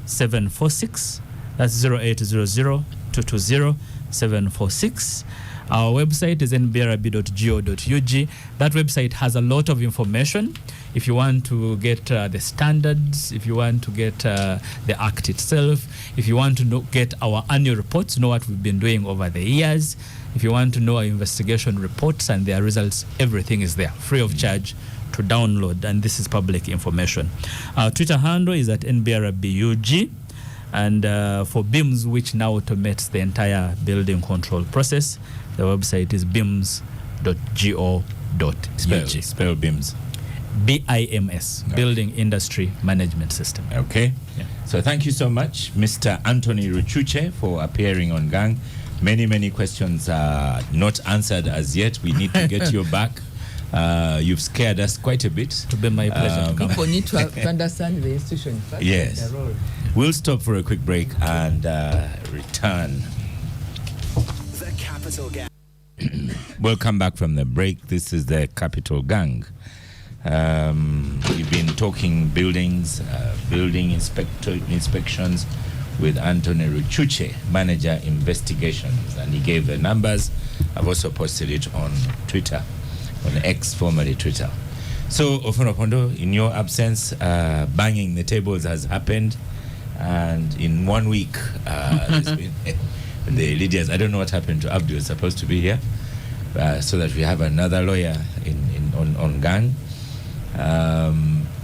746. That's 0800 220 746. Our website is nbrb.go.ug. That website has a lot of information. If you want to get the standards, if you want to get the Act itself, if you want to get our annual reports, know what we've been doing over the years, if you want to know our investigation reports and their results, everything is there, free of charge to download, and this is public information. Our Twitter handle is at nbrabug. And for BIMS, which now automates the entire building control process, the website is bims.go.ug. Spell BIMS. BIMS, Okay. Building Industry Management System. Okay. Yeah. So thank you so much, Mr. Anthony Ruchuche, for appearing on Gang. Many questions are not answered as yet. We need to get you back. You've scared us quite a bit. To be my pleasure to come. People need to understand the institution first. Yes. Their role. We'll stop for a quick break and return. The Capital Gang. Welcome back from the break. This is the Capital Gang. We've been talking buildings, building inspections with Anthony Ruchuche, Manager Investigations, and he gave the numbers. I've also posted it on Twitter, on X, formerly Twitter. So, Ofunopondo, in your absence, banging the tables has happened, and in 1 week, there's been the leaders. I don't know what happened to Abdul. Supposed to be here, so that we have another lawyer on Gang.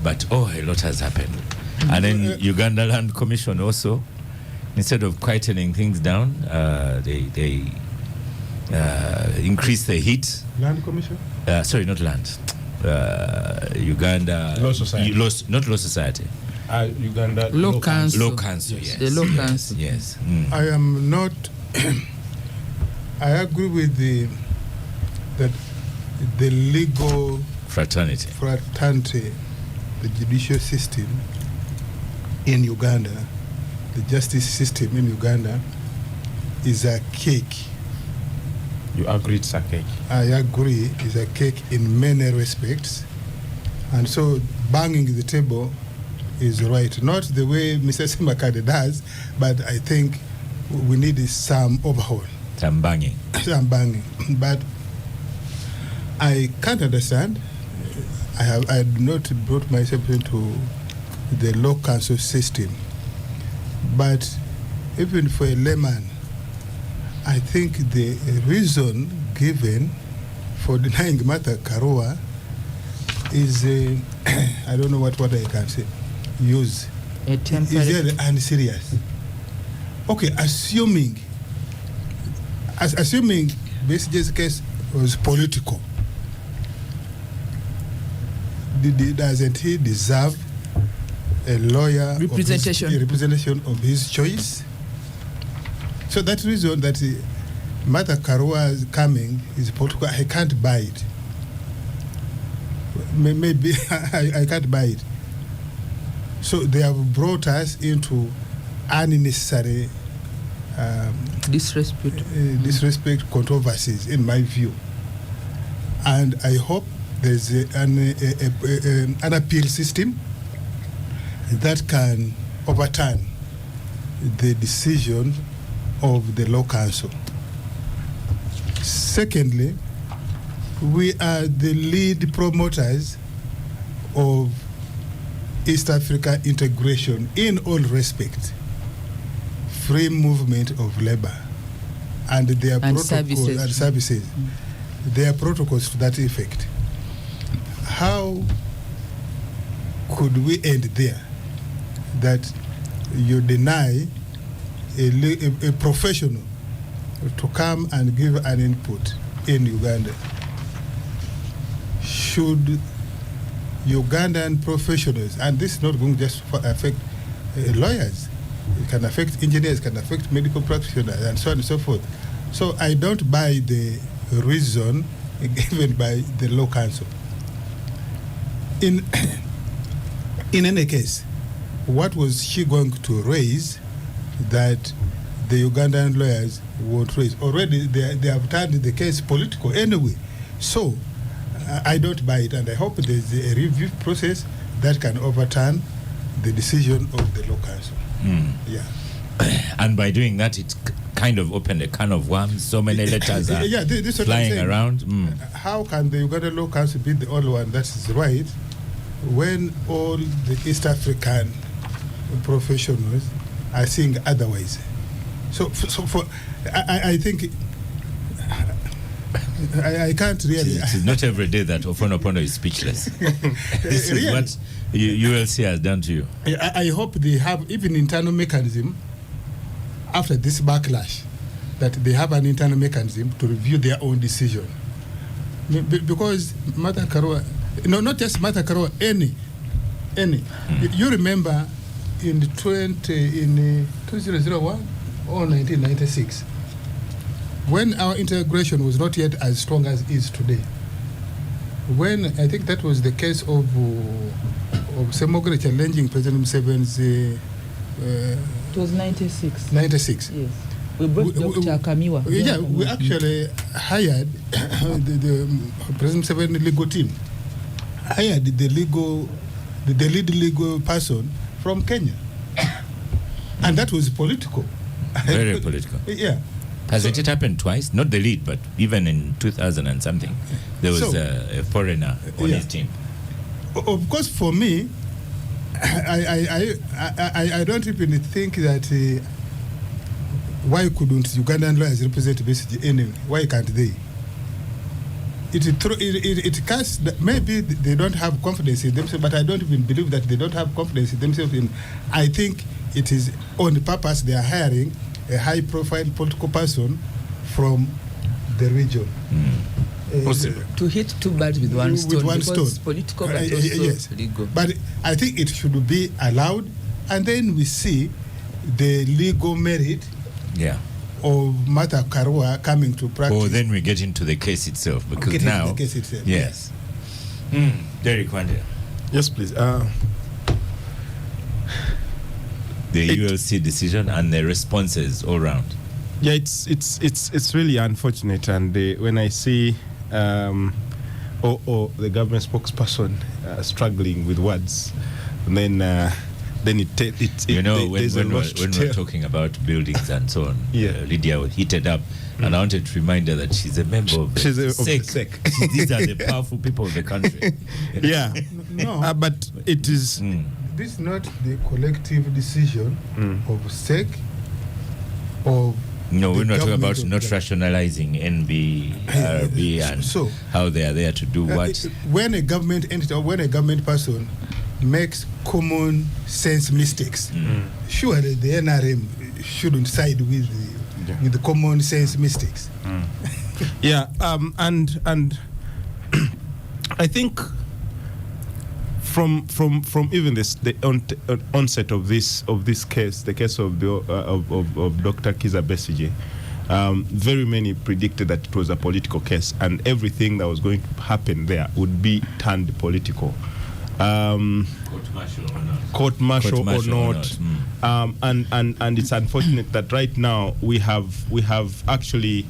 But a lot has happened, and then Uganda Land Commission also, instead of quietening things down, they increase the heat. Land Commission? Sorry, not land. Uganda Law Society. Not Law Society. Uganda Law Council. Law Council. Yes. The Law Yes, Council. Yes. I am not. I agree with that the legal Fraternity. the judicial system in Uganda, the justice system in Uganda, is a cake. You agree it's a cake? I agree, it's a cake in many respects, and so banging the table is right. Not the way Mr. Simakade does, but I think we need some overhaul. Some banging. Some banging. But I can't understand. I had not brought myself into the law council system, but even for a layman, I think the reason given for denying Martha Karua is, I don't know what I can say, use. A temporary. Is really unserious. Okay, assuming Besigye's case was political, doesn't he deserve a lawyer representation of his choice? So that reason that Martha Karua coming is political, I can't buy it. Maybe I can't buy it. So they have brought us into unnecessary disrespect controversies, in my view. And I hope there's an appeal system that can overturn the decision of the Law Council. Secondly, we are the lead promoters of East Africa integration in all respects, free movement of labor. and their And protocols services. and services, their protocols to that effect. How could we end there? That you deny a professional to come and give an input in Uganda? Should Ugandan professionals, and this is not going to just affect lawyers, it can affect engineers, can affect medical practitioners, and so on and so forth. So I don't buy the reason given by the Law Council. In any case, what was she going to raise that the Ugandan lawyers won't raise? Already they have turned the case political anyway. So I don't buy it, and I hope there's a review process that can overturn the decision of the Law Council. Yeah. And by doing that, it's kind of opened a can of worms. So many letters are this is what I'm flying saying. around. How can the Ugandan Law Council be the only one that is right when all the East African professionals are seeing otherwise? I think I can't really. It's not every day that Ofonopono is speechless. This is Really? what ULC has done to you. I hope they have even internal mechanism after this backlash, that they have an internal mechanism to review their own decision. Because Martha Karua, no, not just Martha Karua, any. You remember in 2001 or 1996, when our integration was not yet as strong as it is today, when I think that was the case of Semogre challenging President Museveni's It was 96. 96. Yes. We brought Dr. Kamiwa. Yeah, we actually hired the President Museveni legal team, hired the lead legal person from Kenya. And that was political. Very political. Yeah. Hasn't it happened twice? Not the lead, but even in 2000 and something, there was a foreigner on his team. Of course, for me, I don't even think that why couldn't Ugandan lawyers represent BCG anyway? Why can't they? It casts that maybe they don't have confidence in themselves, but I don't even believe that they don't have confidence in themselves. I think it is on purpose they are hiring a high-profile political person from the region. To hit two birds with one stone. With one because stone. Political, but also yes. legal. But I think it should be allowed, and then we see the legal merit of Martha Karua coming to practice. Or then we get into the case itself, because now, the case itself. yes. Derek Wande. Yes, please. The ULC decision and the responses all round. Yeah, it's really unfortunate, and when I see the government spokesperson struggling with words, and then when we're talking about buildings and so on, Lydia was heated up, and I wanted to remind her that she's a member of the SEC. These are the powerful people of the country. Yeah, no, but it is. This is not the collective decision of SEC, of no, we're not talking about government not rationalizing NBRB and so, how they are there to do what. When a government entity or when a government person makes common sense mistakes, surely the NRM shouldn't side with the common sense mistakes. Yeah, and I think from even the onset of this case, the case of Dr. Kiza Besigye, very many predicted that it was a political case, and everything that was going to happen there would be turned political. Court-martial or not. And it's unfortunate that right now we have actually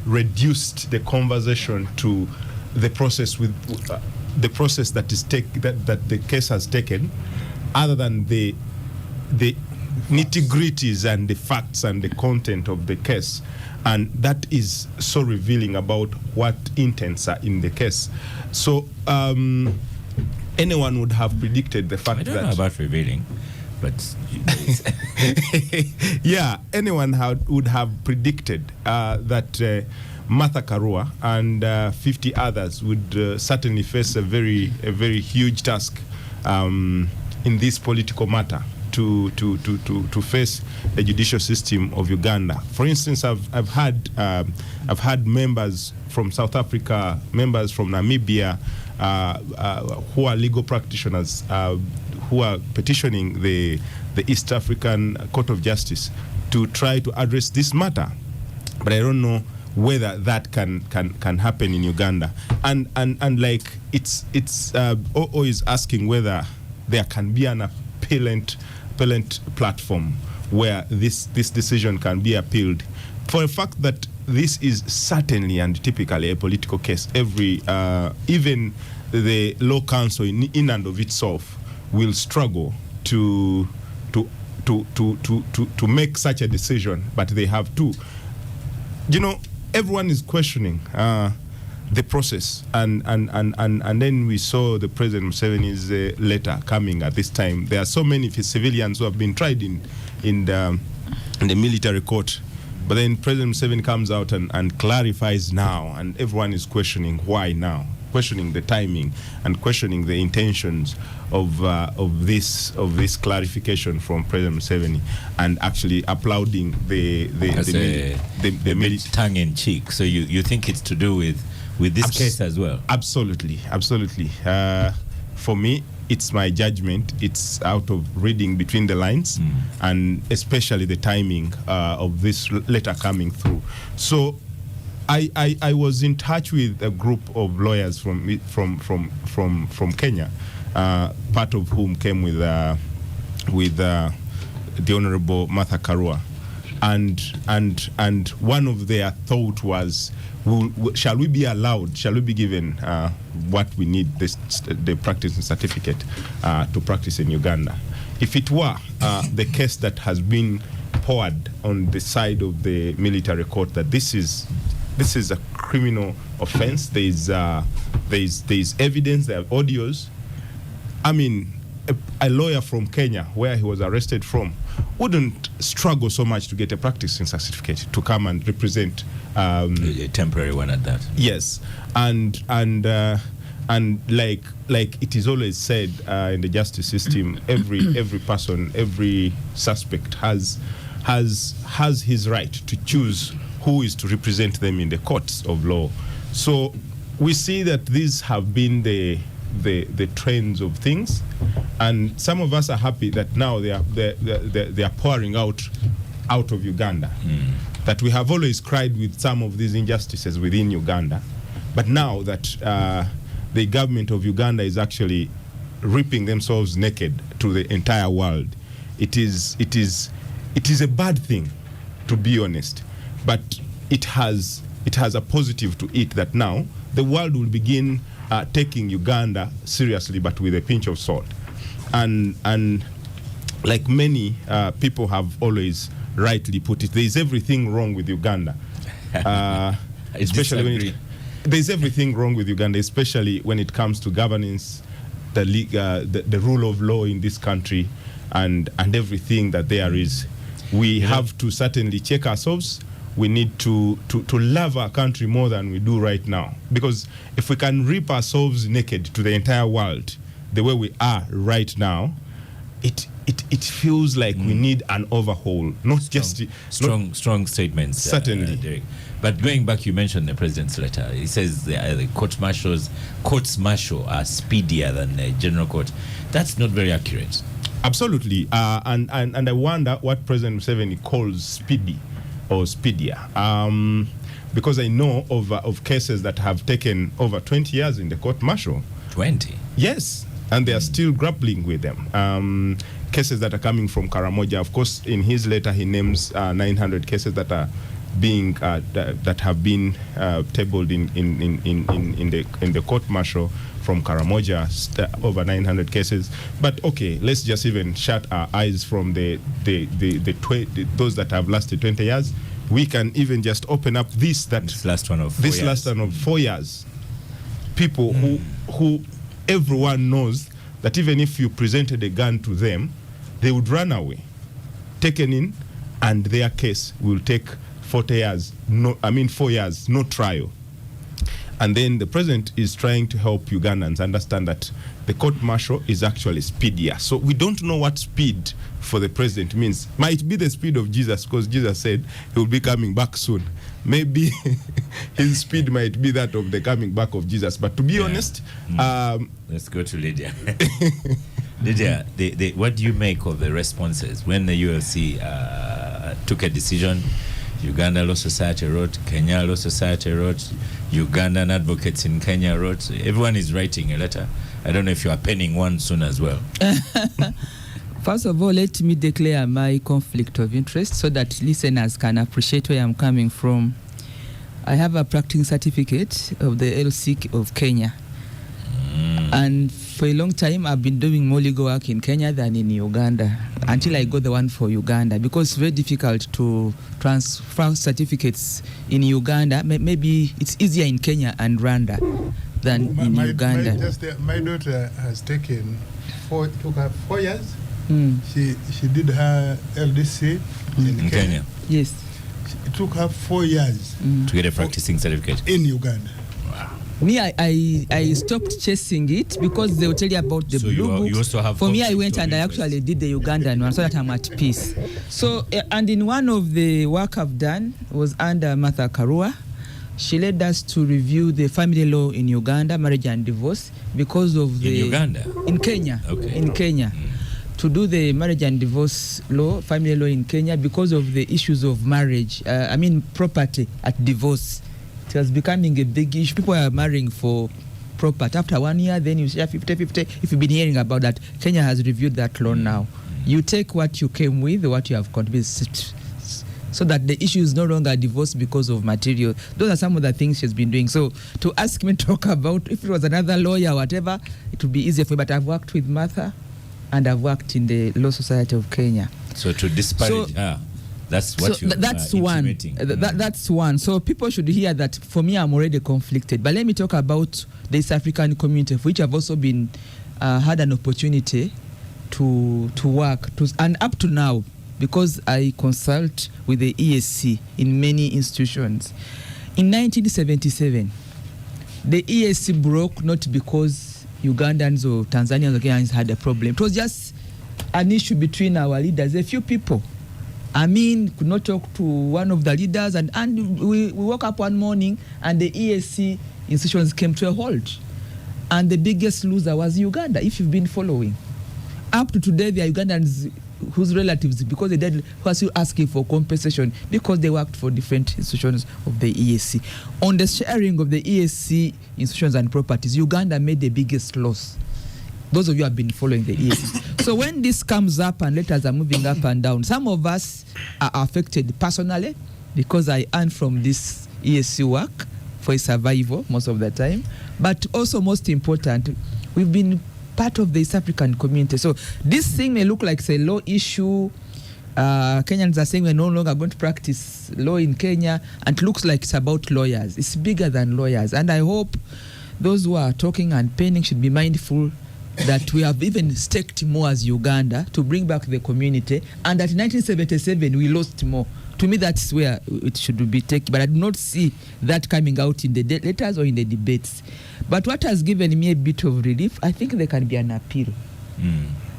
reduced the conversation to the process with the process that the case has taken, other than the nitty-gritties and the facts and the content of the case. And that is so revealing about what intents are in the case. So anyone would have predicted the fact that... I don't know about revealing, but yeah, anyone would have predicted that Martha Karua and 50 others would certainly face a very huge task in this political matter to face the judicial system of Uganda. For instance, I've had members from South Africa, members from Namibia, who are legal practitioners, who are petitioning the East African Court of Justice to try to address this matter. But I don't know whether that can happen in Uganda. And like it's always asking whether there can be an appellant platform where this decision can be appealed, for the fact that this is certainly and typically a political case. Even the law council in and of itself will struggle to make such a decision, but they have to. Everyone is questioning the process, and then we saw the President Museveni's letter coming at this time. There are so many civilians who have been tried in the military court, but then President Museveni comes out and clarifies now, and everyone is questioning why now, questioning the timing and questioning the intentions of this clarification from President Museveni, and actually applauding the tongue in cheek. So you think it's to do with this case as well? Absolutely. For me, it's my judgment. It's out of reading between the lines, and especially the timing of this letter coming through. So I was in touch with a group of lawyers from Kenya, part of whom came with the Honorable Martha Karua, and one of their thought was, shall we be given what we need, the practicing certificate to practice in Uganda? If it were the case that has been poured on the side of the military court, that this is a criminal offense, there is evidence, there are audios. I mean, a lawyer from Kenya, where he was arrested from, wouldn't struggle so much to get a practicing certificate to come and represent a temporary one at that. Yes, and like it is always said in the justice system, every person, every suspect has his right to choose who is to represent them in the courts of law. So we see that these have been the trends of things, and some of us are happy that now they are pouring out of Uganda. That we have always cried with some of these injustices within Uganda, but now that the government of Uganda is actually ripping themselves naked to the entire world, it is a bad thing, to be honest. But it has a positive to it, that now the world will begin taking Uganda seriously, but with a pinch of salt. And like many people have always rightly put it, there is everything wrong with Uganda. Especially when there's everything wrong with Uganda, especially when it comes to governance, the rule of law in this country, and everything that there is. We have to certainly check ourselves. We need to love our country more than we do right now. Because if we can rip ourselves naked to the entire world the way we are right now, it feels like we need an overhaul, strong statements. Certainly. Derek. But going back, you mentioned the president's letter. He says the courts martial are speedier than the general court. That's not very accurate. Absolutely. And I wonder what President Museveni calls speedy or speedier. Because I know of cases that have taken over 20 years in the court martial. 20? Yes. And they are still grappling with them. Cases that are coming from Karamoja. Of course, in his letter, he names 900 cases that are being that have been tabled in the court martial from Karamoja, over 900 cases. But okay, let's just even shut our eyes from those that have lasted 20 years. We can even just open up this last one of 4 years. People who everyone knows that even if you presented a gun to them, they would run away, taken in, and their case will take 4 years, no trial. And then the president is trying to help Ugandans understand that the court martial is actually speedier. So we don't know what speed for the president means. Might be the speed of Jesus, because Jesus said he will be coming back soon. Maybe his speed might be that of the coming back of Jesus. But to be honest, let's go to Lydia. Lydia, what do you make of the responses when the ULC took a decision? Uganda Law Society wrote, Kenya Law Society wrote, Ugandan advocates in Kenya wrote. Everyone is writing a letter. I don't know if you are penning one soon as well. First of all, let me declare my conflict of interest so that listeners can appreciate where I'm coming from. I have a practicing certificate of the LC of Kenya. And for a long time, I've been doing more legal work in Kenya than in Uganda until I got the one for Uganda, because it's very difficult to transfer certificates in Uganda. Maybe it's easier in Kenya and Rwanda than in Uganda. My daughter has taken 4 years. She did her LDC in Kenya. Yes. It took her 4 years to get a practicing certificate in Uganda. Me, I stopped chasing it because they will tell you about the blue books. You also have. For me, I went and I actually did the Ugandan one so that I'm at peace. So, and in one of the work I've done was under Martha Karua. She led us to review the family law in Uganda, marriage and divorce, because of the... In Uganda? In Kenya. Okay. In Kenya. To do the marriage and divorce law, family law in Kenya, because of the issues of marriage, property at divorce. It was becoming a big issue. People are marrying for property. After 1 year, then you share 50-50. If you've been hearing about that, Kenya has reviewed that law now. You take what you came with, what you have contributed, so that the issue is no longer divorce because of material. Those are some of the things she's been doing. So to ask me to talk about, if it was another lawyer or whatever, it would be easier for me. But I've worked with Martha, and I've worked in the Law Society of Kenya. So to disparage her, that's what that's one. That's one. So people should hear that. For me, I'm already conflicted. But let me talk about the East African community, for which I've also been had an opportunity to work and up to now, because I consult with the ESC in many institutions. In 1977, the ESC broke not because Ugandans or Tanzanians or Kenyans had a problem. It was just an issue between our leaders, a few people. I mean, could not talk to one of the leaders, and we woke up one morning and the ESC institutions came to a halt. And the biggest loser was Uganda, if you've been following. Up to today, there are Ugandans whose relatives, because they died, who are still asking for compensation because they worked for different institutions of the ESC. On the sharing of the ESC institutions and properties, Uganda made the biggest loss. Those of you have been following the ESC. So when this comes up and letters are moving up and down, some of us are affected personally because I earn from this ESC work for survival most of the time. But also most important, we've been part of the East African community. So this thing may look like it's a law issue. Kenyans are saying we're no longer going to practice law in Kenya, and it looks like it's about lawyers. It's bigger than lawyers. And I hope those who are talking and penning should be mindful that we have even staked more as Uganda to bring back the community, and that in 1977 we lost more. To me, that's where it should be taken, but I do not see that coming out in the letters or in the debates. But what has given me a bit of relief, I think there can be an appeal.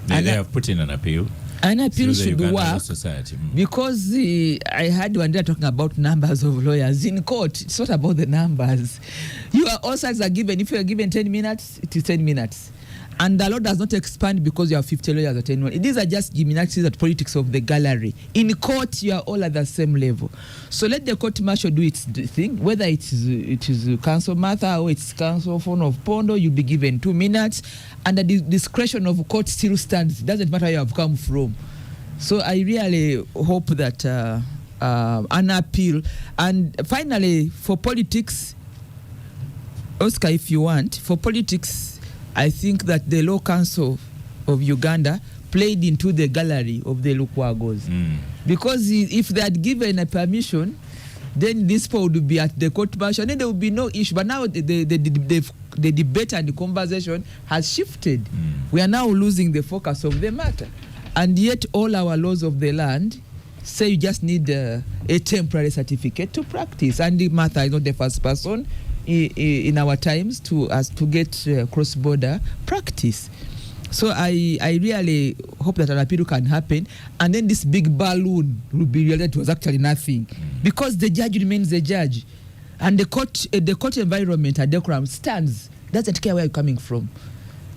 They have put in an appeal. An appeal should Uganda work because I heard one day talking about numbers of lawyers in court. It's not about the numbers. All sides are given. If you are given 10 minutes, it is 10 minutes. And the law does not expand because you have 50 lawyers or 10 lawyers. These are just gymnastics and politics of the gallery. In court, you are all at the same level. So let the court martial do its thing. Whether it is Council Martha or it's Council Phone of Pondo, you'll be given 2 minutes. And the discretion of court still stands. It doesn't matter where you have come from. So I really hope that an appeal. And finally, for politics, Oscar, if you want, for politics, I think that the Law Council of Uganda played into the gallery of the Lukwagos. Because if they had given a permission, then this people would be at the court martial, and then there would be no issue. But now the debate and the conversation has shifted. We are now losing the focus of the matter. And yet all our laws of the land say you just need a temporary certificate to practice. And Martha is not the first person in our times to get cross-border practice. So I really hope that an appeal can happen, and then this big balloon will be realized it was actually nothing, because the judge remains the judge, and the court environment at decorum stands. Doesn't care where you're coming from,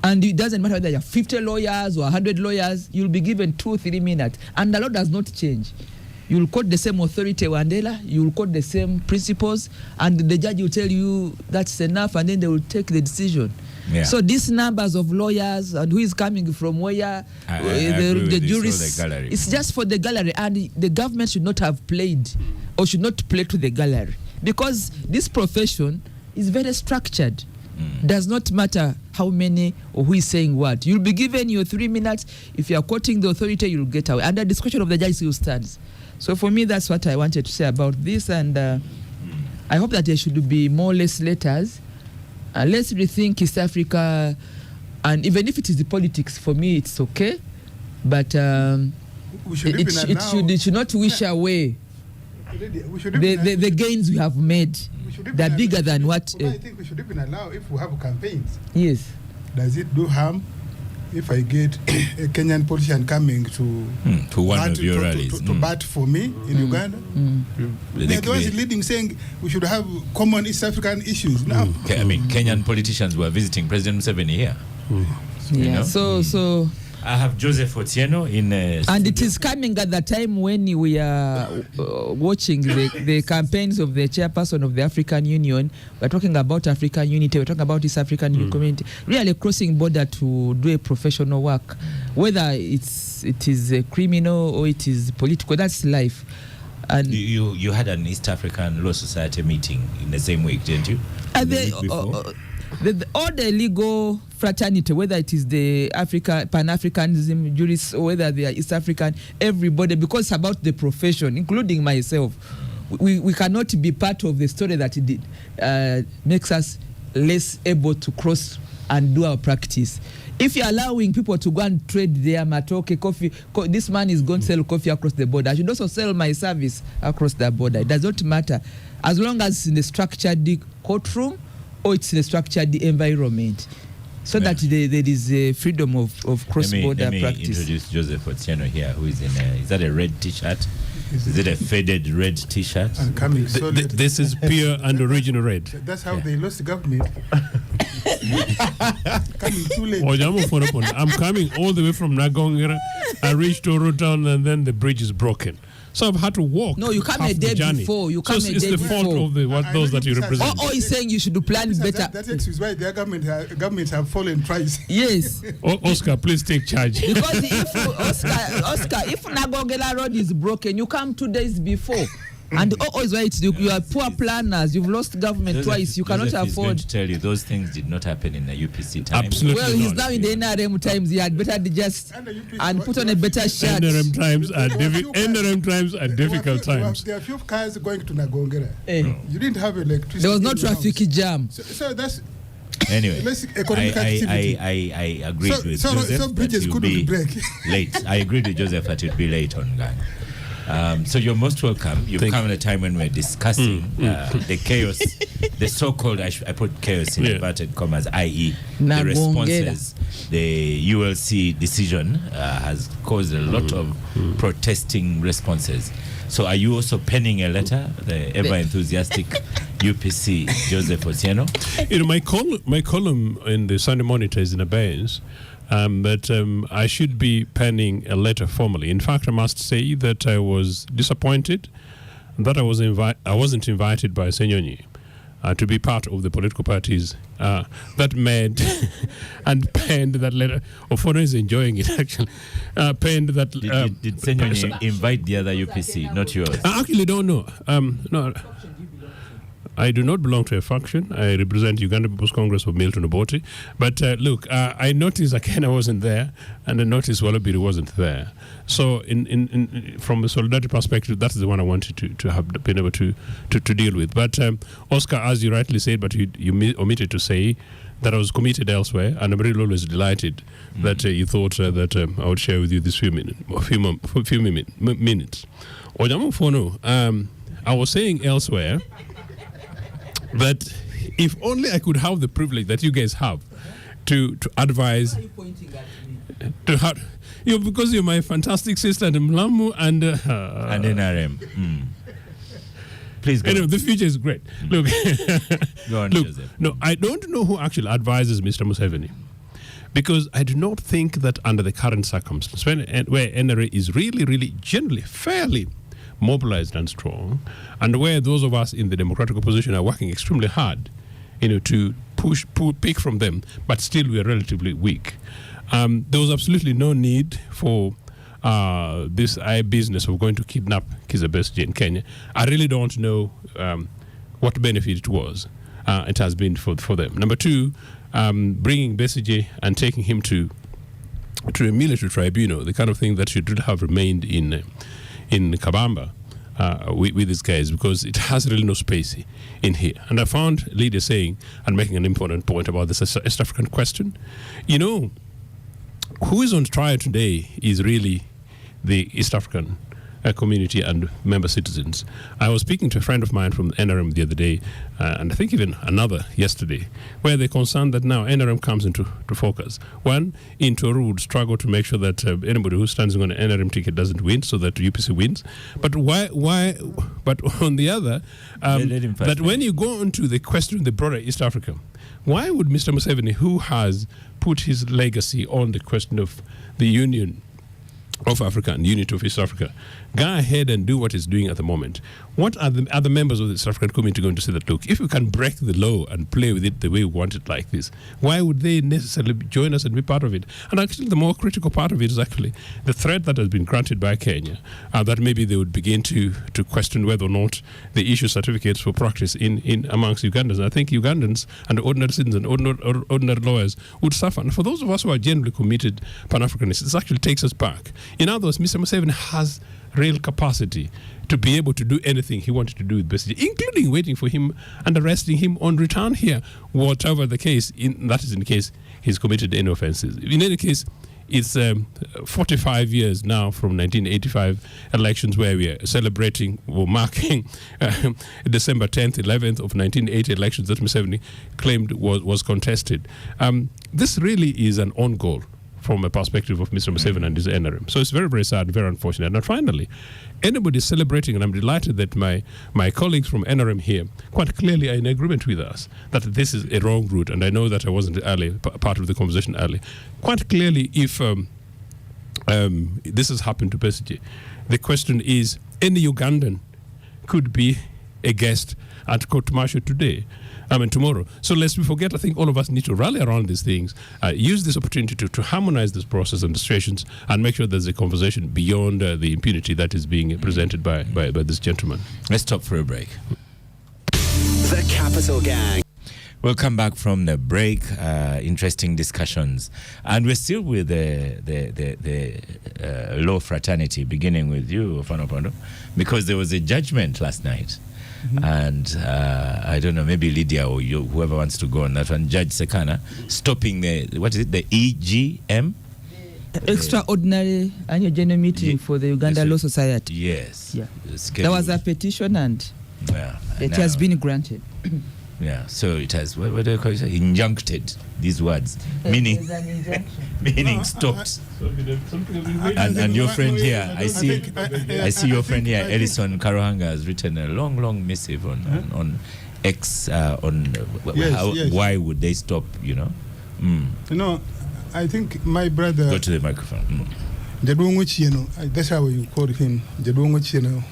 and it doesn't matter whether you have 50 lawyers or 100 lawyers. You'll be given 2-3 minutes, and the law does not change. You'll quote the same authority, Wandela. You'll quote the same principles, and the judge will tell you that's enough, and then they will take the decision. Yeah. So these numbers of lawyers and who is coming from where, the jurists, it's just for the gallery, and the government should not have played or should not play to the gallery, because this profession is very structured. Does not matter how many or who is saying what. You'll be given your 3 minutes. If you are quoting the authority, you'll get away. Under discretion of the judge still stands. So for me, that's what I wanted to say about this, and I hope that there should be more or less letters. Let's rethink East Africa, and even if it is the politics, for me it's okay, but it should not wish away the gains we have made. They're bigger than what. I think we should even allow, if we have campaigns. Yes. Does it do harm if I get a Kenyan politician coming to one of your rallies to bat for me in Uganda? Those leading saying we should have common East African issues now. I mean, Kenyan politicians were visiting President Museveni here. You know? So I have Joseph Otieno in and it is coming at the time when we are watching the campaigns of the chairperson of the African Union. We're talking about African unity, we're talking about East African community, really crossing border to do a professional work, whether it is a criminal or it is political. That's life. And you had an East African Law Society meeting in the same week, didn't you? All the legal fraternity, whether it is the Pan-Africanism jurists or whether they are East African, everybody, because it's about the profession, including myself. We cannot be part of the story that it makes us less able to cross and do our practice. If you're allowing people to go and trade their matoke, coffee, this man is going to sell coffee across the border. I should also sell my service across the border. It does not matter. As long as it's in the structured courtroom or it's in a structured environment, so that there is a freedom of cross-border practice. Let me introduce Joseph Otieno here, who is in is that a red T-shirt? Is it a faded red T-shirt? This is pure and original red. That's how they lost the government. Coming too late. I'm coming all the way from Nagongera. I reached Oro Town, and then the bridge is broken. So I've had to walk. No, you come a day before. You come a day before. It's the fault of those that you represent. Or he's saying you should plan better. That is why their governments have fallen twice. Yes. Oscar, please take charge. Because if Nagongela Road is broken, you come 2 days before. And always right, you are poor planners. You've lost government twice. You cannot afford. He's going to tell you those things did not happen in the UPC times. Absolutely. Well, he's now in the NRM times. He had better just and put on a better shirt. NRM times are difficult times. There are few cars going to Nagongera. You didn't have electricity. There was no traffic jam. So that's. Anyway, I agreed with Joseph. So bridges couldn't break. Late. I agreed with Joseph that you'd be late on Gang. So you're most welcome. You've come at a time when we're discussing the chaos, the so-called, I put chaos in inverted commas, i.e. the responses. The ULC decision has caused a lot of protesting responses. So are you also penning a letter, the ever-enthusiastic UPC Joseph Otieno? My column in the Sunday Monitor is in abeyance. But I should be penning a letter formally. In fact, I must say that I was disappointed that I wasn't invited by Senyonyi to be part of the political parties that made and penned that letter. Ofono is enjoying it, actually. Penned that. Did Senyonyi invite the other UPC, not yours? I actually don't know. No. I do not belong to a faction. I represent Uganda People's Congress of Milton Obote. But look, I noticed Akena wasn't there, and I noticed Wallabiru wasn't there. So, from a solidarity perspective, that's the one I wanted to have been able to deal with. But Oscar, as you rightly said, but you omitted to say that I was committed elsewhere, and I'm really always delighted that you thought that I would share with you this few minutes. I was saying elsewhere that if only I could have the privilege that you guys have to advise. Why are you pointing at me? Because you're my fantastic sister and Mlamu and NRM. Please go. The future is great. Look, go on, look, Joseph. No, I don't know who actually advises Mr. Museveni, because I do not think that under the current circumstances, where NRA is really, generally, fairly mobilized and strong, and where those of us in the democratic opposition are working extremely hard, to pick from them, but still we are relatively weak. There was absolutely no need for this business of going to kidnap Kizza Besigye in Kenya. I really don't know what benefit it was. It has been for them. Number two, bringing Besigye and taking him to a military tribunal, the kind of thing that should have remained in Kabamba with these guys, because it has really no space in here. And I found Lydia saying and making an important point about this East African question. Who is on trial today is really the East African community and member citizens. I was speaking to a friend of mine from NRM the other day, and I think even another yesterday, where they're concerned that now NRM comes into focus. One, in Toru would struggle to make sure that anybody who stands on an NRM ticket doesn't win, so that UPC wins. But why? But on the other, that when you go into the question of the broader East Africa, why would Mr. Museveni, who has put his legacy on the question of the union of Africa and unity of East Africa, go ahead and do what it's doing at the moment? What are the other members of the East African community going to say that, look, if we can break the law and play with it the way we want it like this, why would they necessarily join us and be part of it? And actually, the more critical part of it is actually the threat that has been granted by Kenya, that maybe they would begin to question whether or not they issue certificates for practice in amongst Ugandans. And I think Ugandans and ordinary citizens and ordinary lawyers would suffer. And for those of us who are generally committed Pan-Africanists, this actually takes us back. In other words, Mr. Museveni has real capacity to be able to do anything he wanted to do with Besigye, including waiting for him and arresting him on return here, whatever the case. That is in the case he's committed any offenses. In any case, it's 45 years now from 1985 elections, where we are celebrating or marking December 10th, 11th of 1980 elections that Museveni claimed was contested. This really is an own goal from a perspective of Mr. Museveni and his NRM. So it's very, very sad, very unfortunate. And finally, anybody celebrating, and I'm delighted that my colleagues from NRM here quite clearly are in agreement with us that this is a wrong route, and I know that I wasn't part of the conversation early. Quite clearly, if this has happened to Besigye, the question is, any Ugandan could be a guest at court martial tomorrow. So lest we forget, I think all of us need to rally around these things, use this opportunity to harmonize this process and situations, and make sure there's a conversation beyond the impunity that is being presented by this gentleman. Let's stop for a break. The Capital Gang. We'll come back from the break. Interesting discussions, and we're still with the law fraternity, beginning with you, Fanopondo, because there was a judgment last night. Mm-hmm. And I don't know, maybe Lydia or you, whoever wants to go on that one, Judge Sekana, stopping the EGM? Extraordinary Annual General Meeting for the Uganda Law Society. Yes. Yeah. There was a petition, and it has been granted. Yeah, so it has, what do you call it? Injuncted, these words, meaning stopped. And your friend here, I see your friend here, Ellison Karohanga, has written a long missive on X, why would they stop, I think my brother... Go to the microphone. Jadwongochi, that's how you call him, Jadwongochi,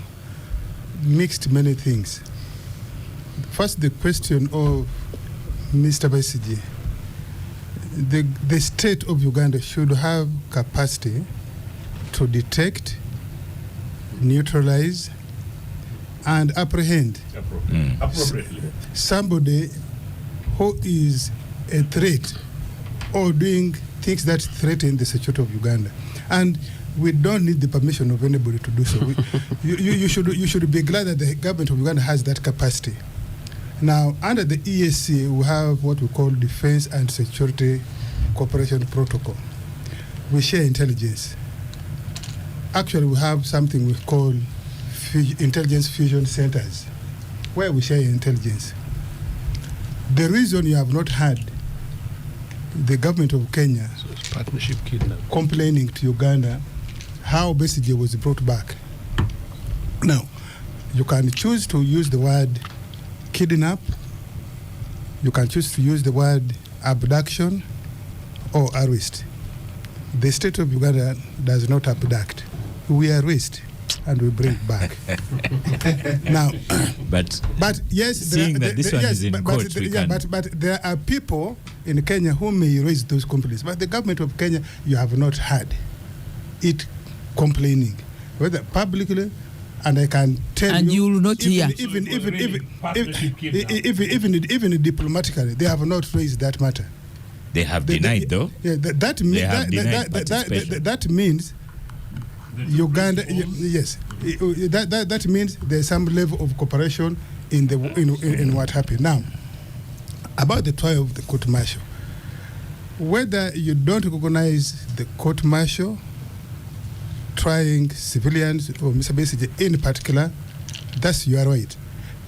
mixed many things. First, the question of Mr. Besigye. The state of Uganda should have capacity to detect, neutralize, and apprehend Appropriately. somebody who is a threat or doing things that threaten the security of Uganda. And we don't need the permission of anybody to do so. You should be glad that the government of Uganda has that capacity. Now, under the EAC, we have what we call Defense and Security Cooperation Protocol. We share intelligence. Actually, we have something we call intelligence fusion centers, where we share intelligence. The reason you have not had the government of Kenya Partnership kidnap. complaining to Uganda how Besigye was brought back. Now, you can choose to use the word kidnap, you can choose to use the word abduction or arrest. The state of Uganda does not abduct. We arrest and we bring back. Now, but yes, seeing that this one is in court, but there are people in Kenya who may raise those complaints. But the government of Kenya, you have not had it complaining, whether publicly, and I can tell and you will not hear. Even diplomatically, they have not raised that matter. They have denied, though. Yeah, that means Uganda. Yes, that means there's some level of cooperation in what happened. Now, about the trial of the court martial, whether you don't recognize the court martial trying civilians or Mr. Besigye in particular, that's your right.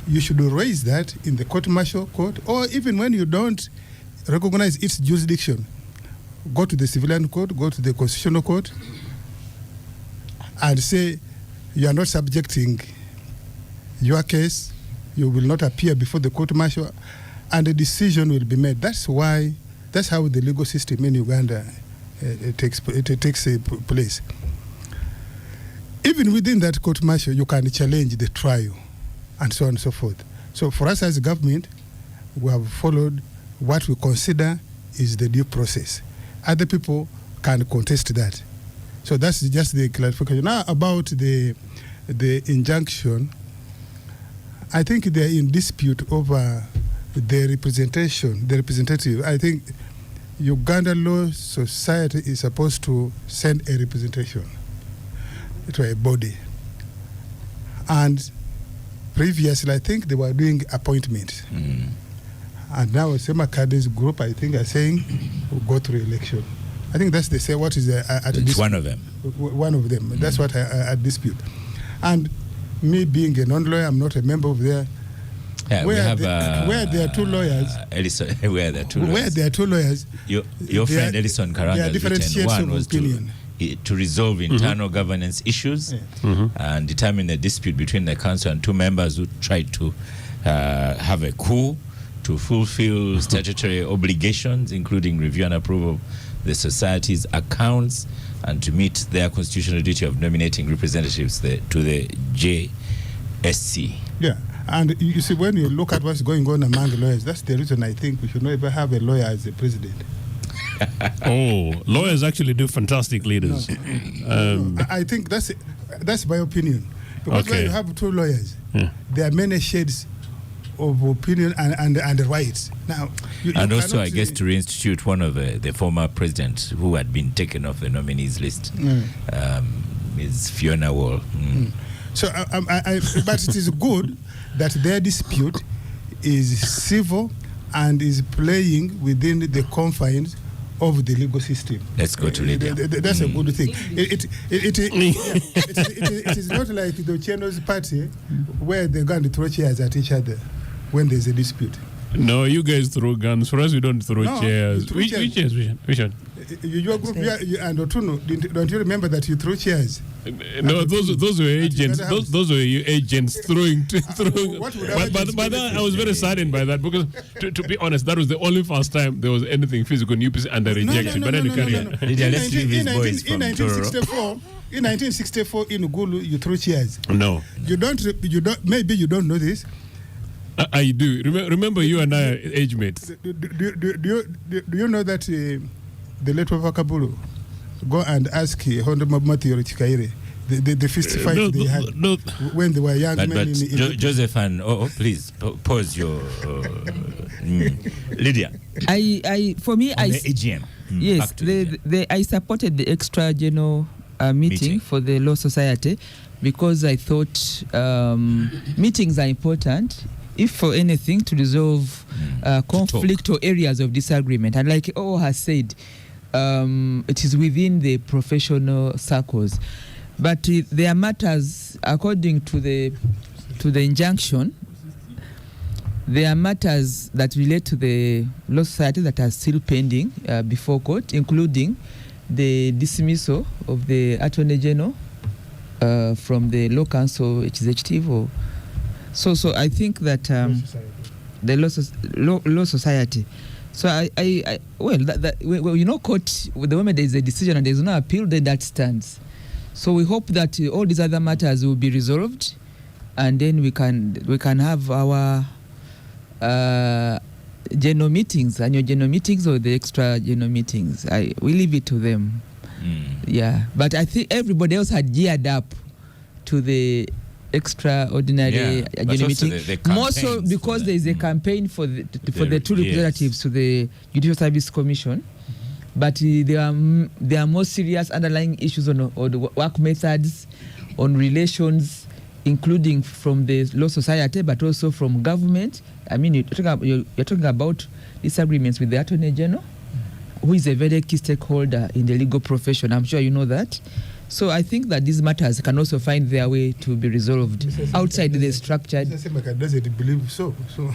You should raise that in the court martial court, or even when you don't recognize its jurisdiction, go to the civilian court, go to the constitutional court, and say you are not subjecting your case, you will not appear before the court martial, and a decision will be made. That's how the legal system in Uganda takes place. Even within that court martial, you can challenge the trial, and so on and so forth. So for us as a government, we have followed what we consider is the due process. Other people can contest that. So that's just the clarification. Now about the injunction, I think they're in dispute over the representative. I think Uganda Law Society is supposed to send a representation to a body. And previously, I think they were doing appointments. And now Sema Kade's group, I think, are saying we'll go through election. I think that's they say what is at it's dispute. one of them. One of them. That's what I dispute. And me being a non-lawyer, I'm not a member of their. Yeah, where there are two lawyers. Ellison, where there are two lawyers. Where there are two lawyers. Your friend Ellison Karanga there are different has shades written. One of was opinion. to resolve internal governance issues and determine the dispute between the council and two members who tried to have a coup to fulfill statutory obligations, including review and approval of the society's accounts and to meet their constitutional duty of nominating representatives to the JSC. Yeah, and you see, when you look at what's going on among lawyers, that's the reason I think we should not ever have a lawyer as a president. Oh, lawyers actually do fantastic leaders. No, I think that's my opinion. Because when you have two lawyers, there are many shades of opinion and rights. Now, and also, I guess, to reinstitute one of the former presidents who had been taken off the nominees list is Fiona Wall. So, but it is good that their dispute is civil and is playing within the confines of the legal system. Let's go to Lydia. That's a good thing. It is not like the Cheno's party where they're going to throw chairs at each other when there's a dispute. No, you guys throw guns. For us, we don't throw chairs. Which chairs? Which one? Your group and Otuno, don't you remember that you threw chairs? No, those were agents. Those were your agents throwing. But I was very saddened by that because, to be honest, that was the only first time there was anything physical in UPC under rejection. But then you carry on. Let's leave his boys from In 1964, in Ugulu, you threw chairs. No, you don't. Maybe you don't know this. I do. Remember, you and I are age mates. Do you know that the late Wavakabulu go and ask Honorable Matthew Chikaire, the fist fight they had when they were young men. But Joseph and please pause your Lydia. For me, on the AGM. Yes, I supported the extra general meeting for the Law Society because I thought meetings are important, if for anything, to resolve conflict or areas of disagreement. And like has said, it is within the professional circles. But there are matters, according to the injunction, there are matters that relate to the Law Society that are still pending before court, including the dismissal of the Attorney General from the Law Council executive. So I think that the Law Society. So court, the moment there is a decision and there is no appeal, then that stands. So we hope that all these other matters will be resolved, and then we can have our general meetings, annual general meetings, or the extra general meetings. We leave it to them. Yeah, but I think everybody else had geared up to the extraordinary general meeting. More so because there is a campaign for the two representatives to the Judicial Service Commission. But there are more serious underlying issues on the work methods, on relations, including from the Law Society, but also from government. I mean, you're talking about disagreements with the Attorney General, who is a very key stakeholder in the legal profession. I'm sure you know that. So I think that these matters can also find their way to be resolved outside the structured. Doesn't believe so. So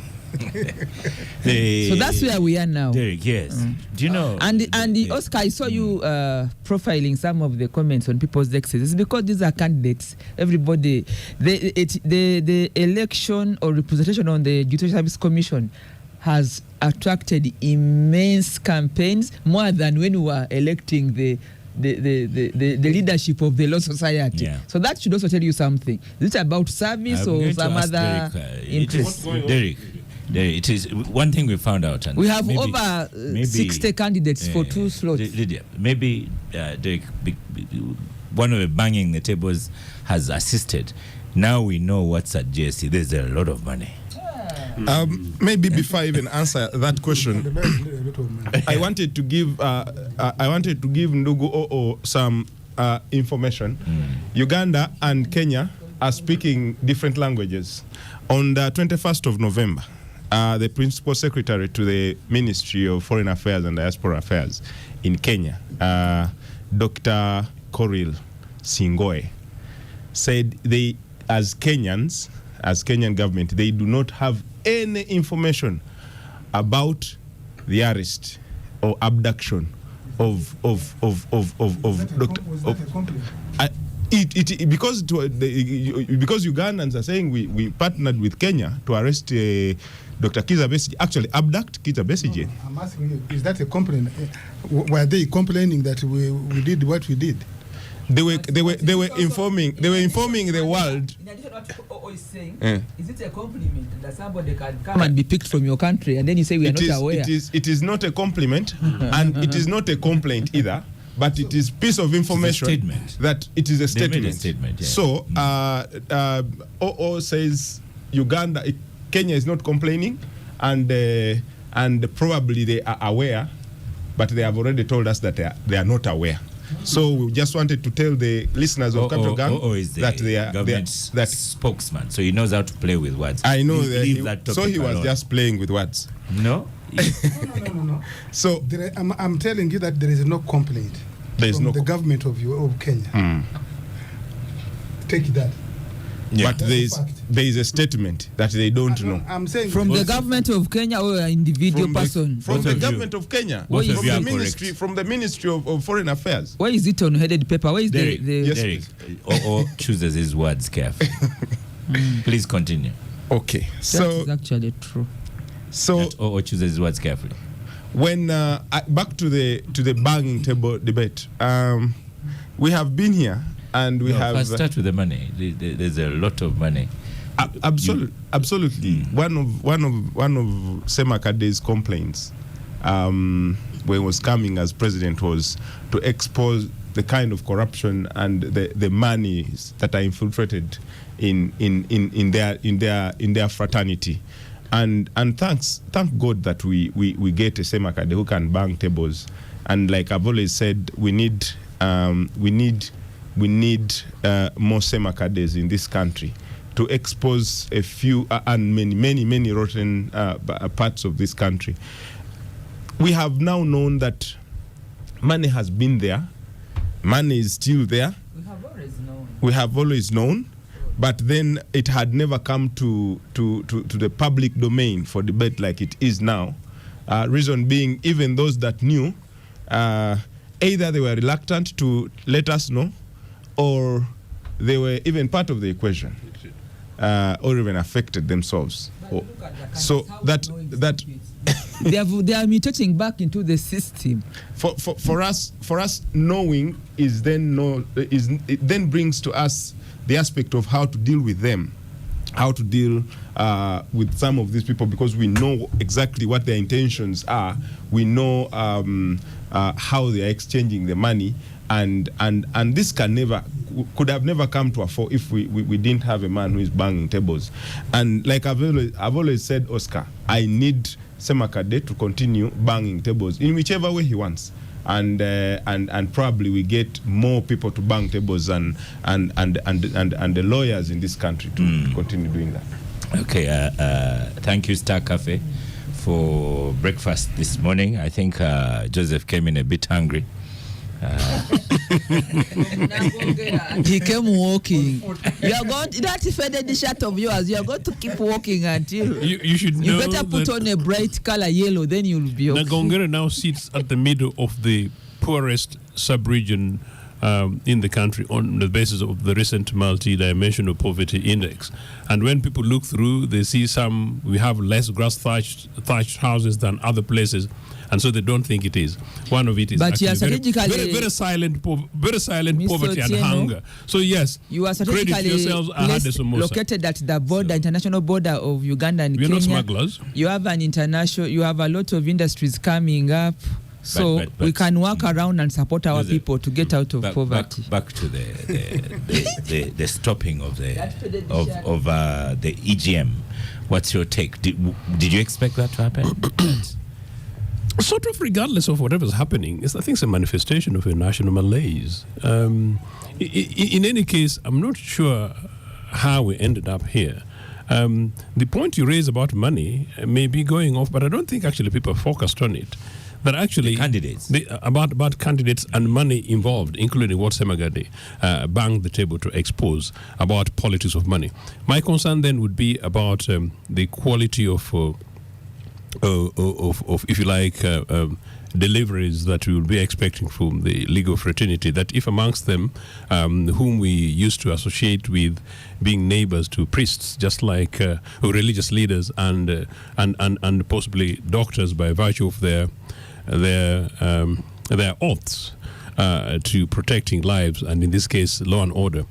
that's where we are now. Derek, yes. Do you know? And Oscar, I saw you profiling some of the comments on people's dexes. It's because these are candidates. Everybody, the election or representation on the Judicial Service Commission has attracted immense campaigns, more than when we were electing the leadership of the Law Society. Yeah. So that should also tell you something. Is it about service or some other interest? Derek, it is one thing we found out. And we have over 60 candidates for 2 slots. Lydia, maybe Derek, one of the banging the tables has assisted. Now we know what's at JSC. There's a lot of money. Maybe before I even answer that question, I wanted to give Ndugu some information. Uganda and Kenya are speaking different languages. On the 21st of November, the Principal Secretary to the Ministry of Foreign Affairs and Diaspora Affairs in Kenya, Dr. Koril Singoe, said they, as Kenyan government, they do not have any information about the arrest or abduction of Dr. Because Ugandans are saying we partnered with Kenya to arrest Dr. Kizza Besigye, actually abduct Kizza Besigye. I'm asking you, is that a complaint? Were they complaining that we did what we did? They were informing the world. In addition to what O is saying, is it a compliment that somebody can come and be picked from your country and then you say we are not aware? It is not a compliment and it is not a complaint either, but it is piece of information that it is a statement. Yeah. So OO says Kenya is not complaining and probably they are aware, but they have already told us that they are not aware. So we just wanted to tell the listeners of Capitalgang that they are that spokesman. So he knows how to play with words. I know that. So he was just playing with words. No. No. So I'm telling you that there is no complaint from the government of Kenya. Take that. Yeah. But there is a statement that they don't know. I'm saying from the government of Kenya or an individual person? From the government of Kenya. From the Ministry of Foreign Affairs. Why is it on headed paper? Why is Derek, the Derek or chooses his words carefully. Please continue. Okay. That is actually true. So or chooses his words carefully. When back to the banging table debate, we have been here. And we have. Let's start with the money. There's a lot of money. Absolutely. One of Semakade's complaints when he was coming as president was to expose the kind of corruption and the monies that are infiltrated in their fraternity. And thank God that we get a Semakade who can bang tables. And like I've always said, we need more Semakades in this country to expose a few and many rotten parts of this country. We have now known that money has been there. Money is still there. We have always known. But then it had never come to the public domain for debate like it is now. Reason being, even those that knew, either they were reluctant to let us know, or they were even part of the equation, or even affected themselves. So that they are mutating back into the system. For us, knowing it then brings to us the aspect of how to deal with them, how to deal with some of these people, because we know exactly what their intentions are. We know how they are exchanging the money, and this could have never come to a fore if we didn't have a man who is banging tables. And like I've always said, Oscar, I need Semakade to continue banging tables in whichever way he wants. And probably we get more people to bang tables and the lawyers in this country to continue doing that. Okay, thank you, Star Cafe, for breakfast this morning. I think Joseph came in a bit hungry. He came walking. You are going that faded shirt of yours. You are going to keep walking until you should know. You better put on a bright color yellow, then you'll be okay. Nagongera now sits at the middle of the poorest sub-region in the country on the basis of the recent multi-dimensional poverty index. And when people look through, they see we have less grass-thatched houses than other places. And so they don't think it is. One of it is but very silent poverty and hunger. So yes, you are strategically located at the border, international border of Uganda and Kenya. We're not smugglers. You have you have a lot of industries coming up. So but we can work around and support our people to get out of poverty. Back to the stopping of the EGM. What's your take? Did you expect that to happen? Sort of, regardless of whatever's happening, I think it's a manifestation of a national malaise. In any case, I'm not sure how we ended up here. The point you raise about money may be going off, but I don't think actually people are focused on it. But actually, the candidates. About candidates and money involved, including what Semakade banged the table to expose about politics of money. My concern then would be about the quality of if you like, deliveries that we will be expecting from the legal fraternity, that if amongst them whom we used to associate with being neighbors to priests, just like religious leaders and possibly doctors by virtue of their oaths to protecting lives and in this case law and order,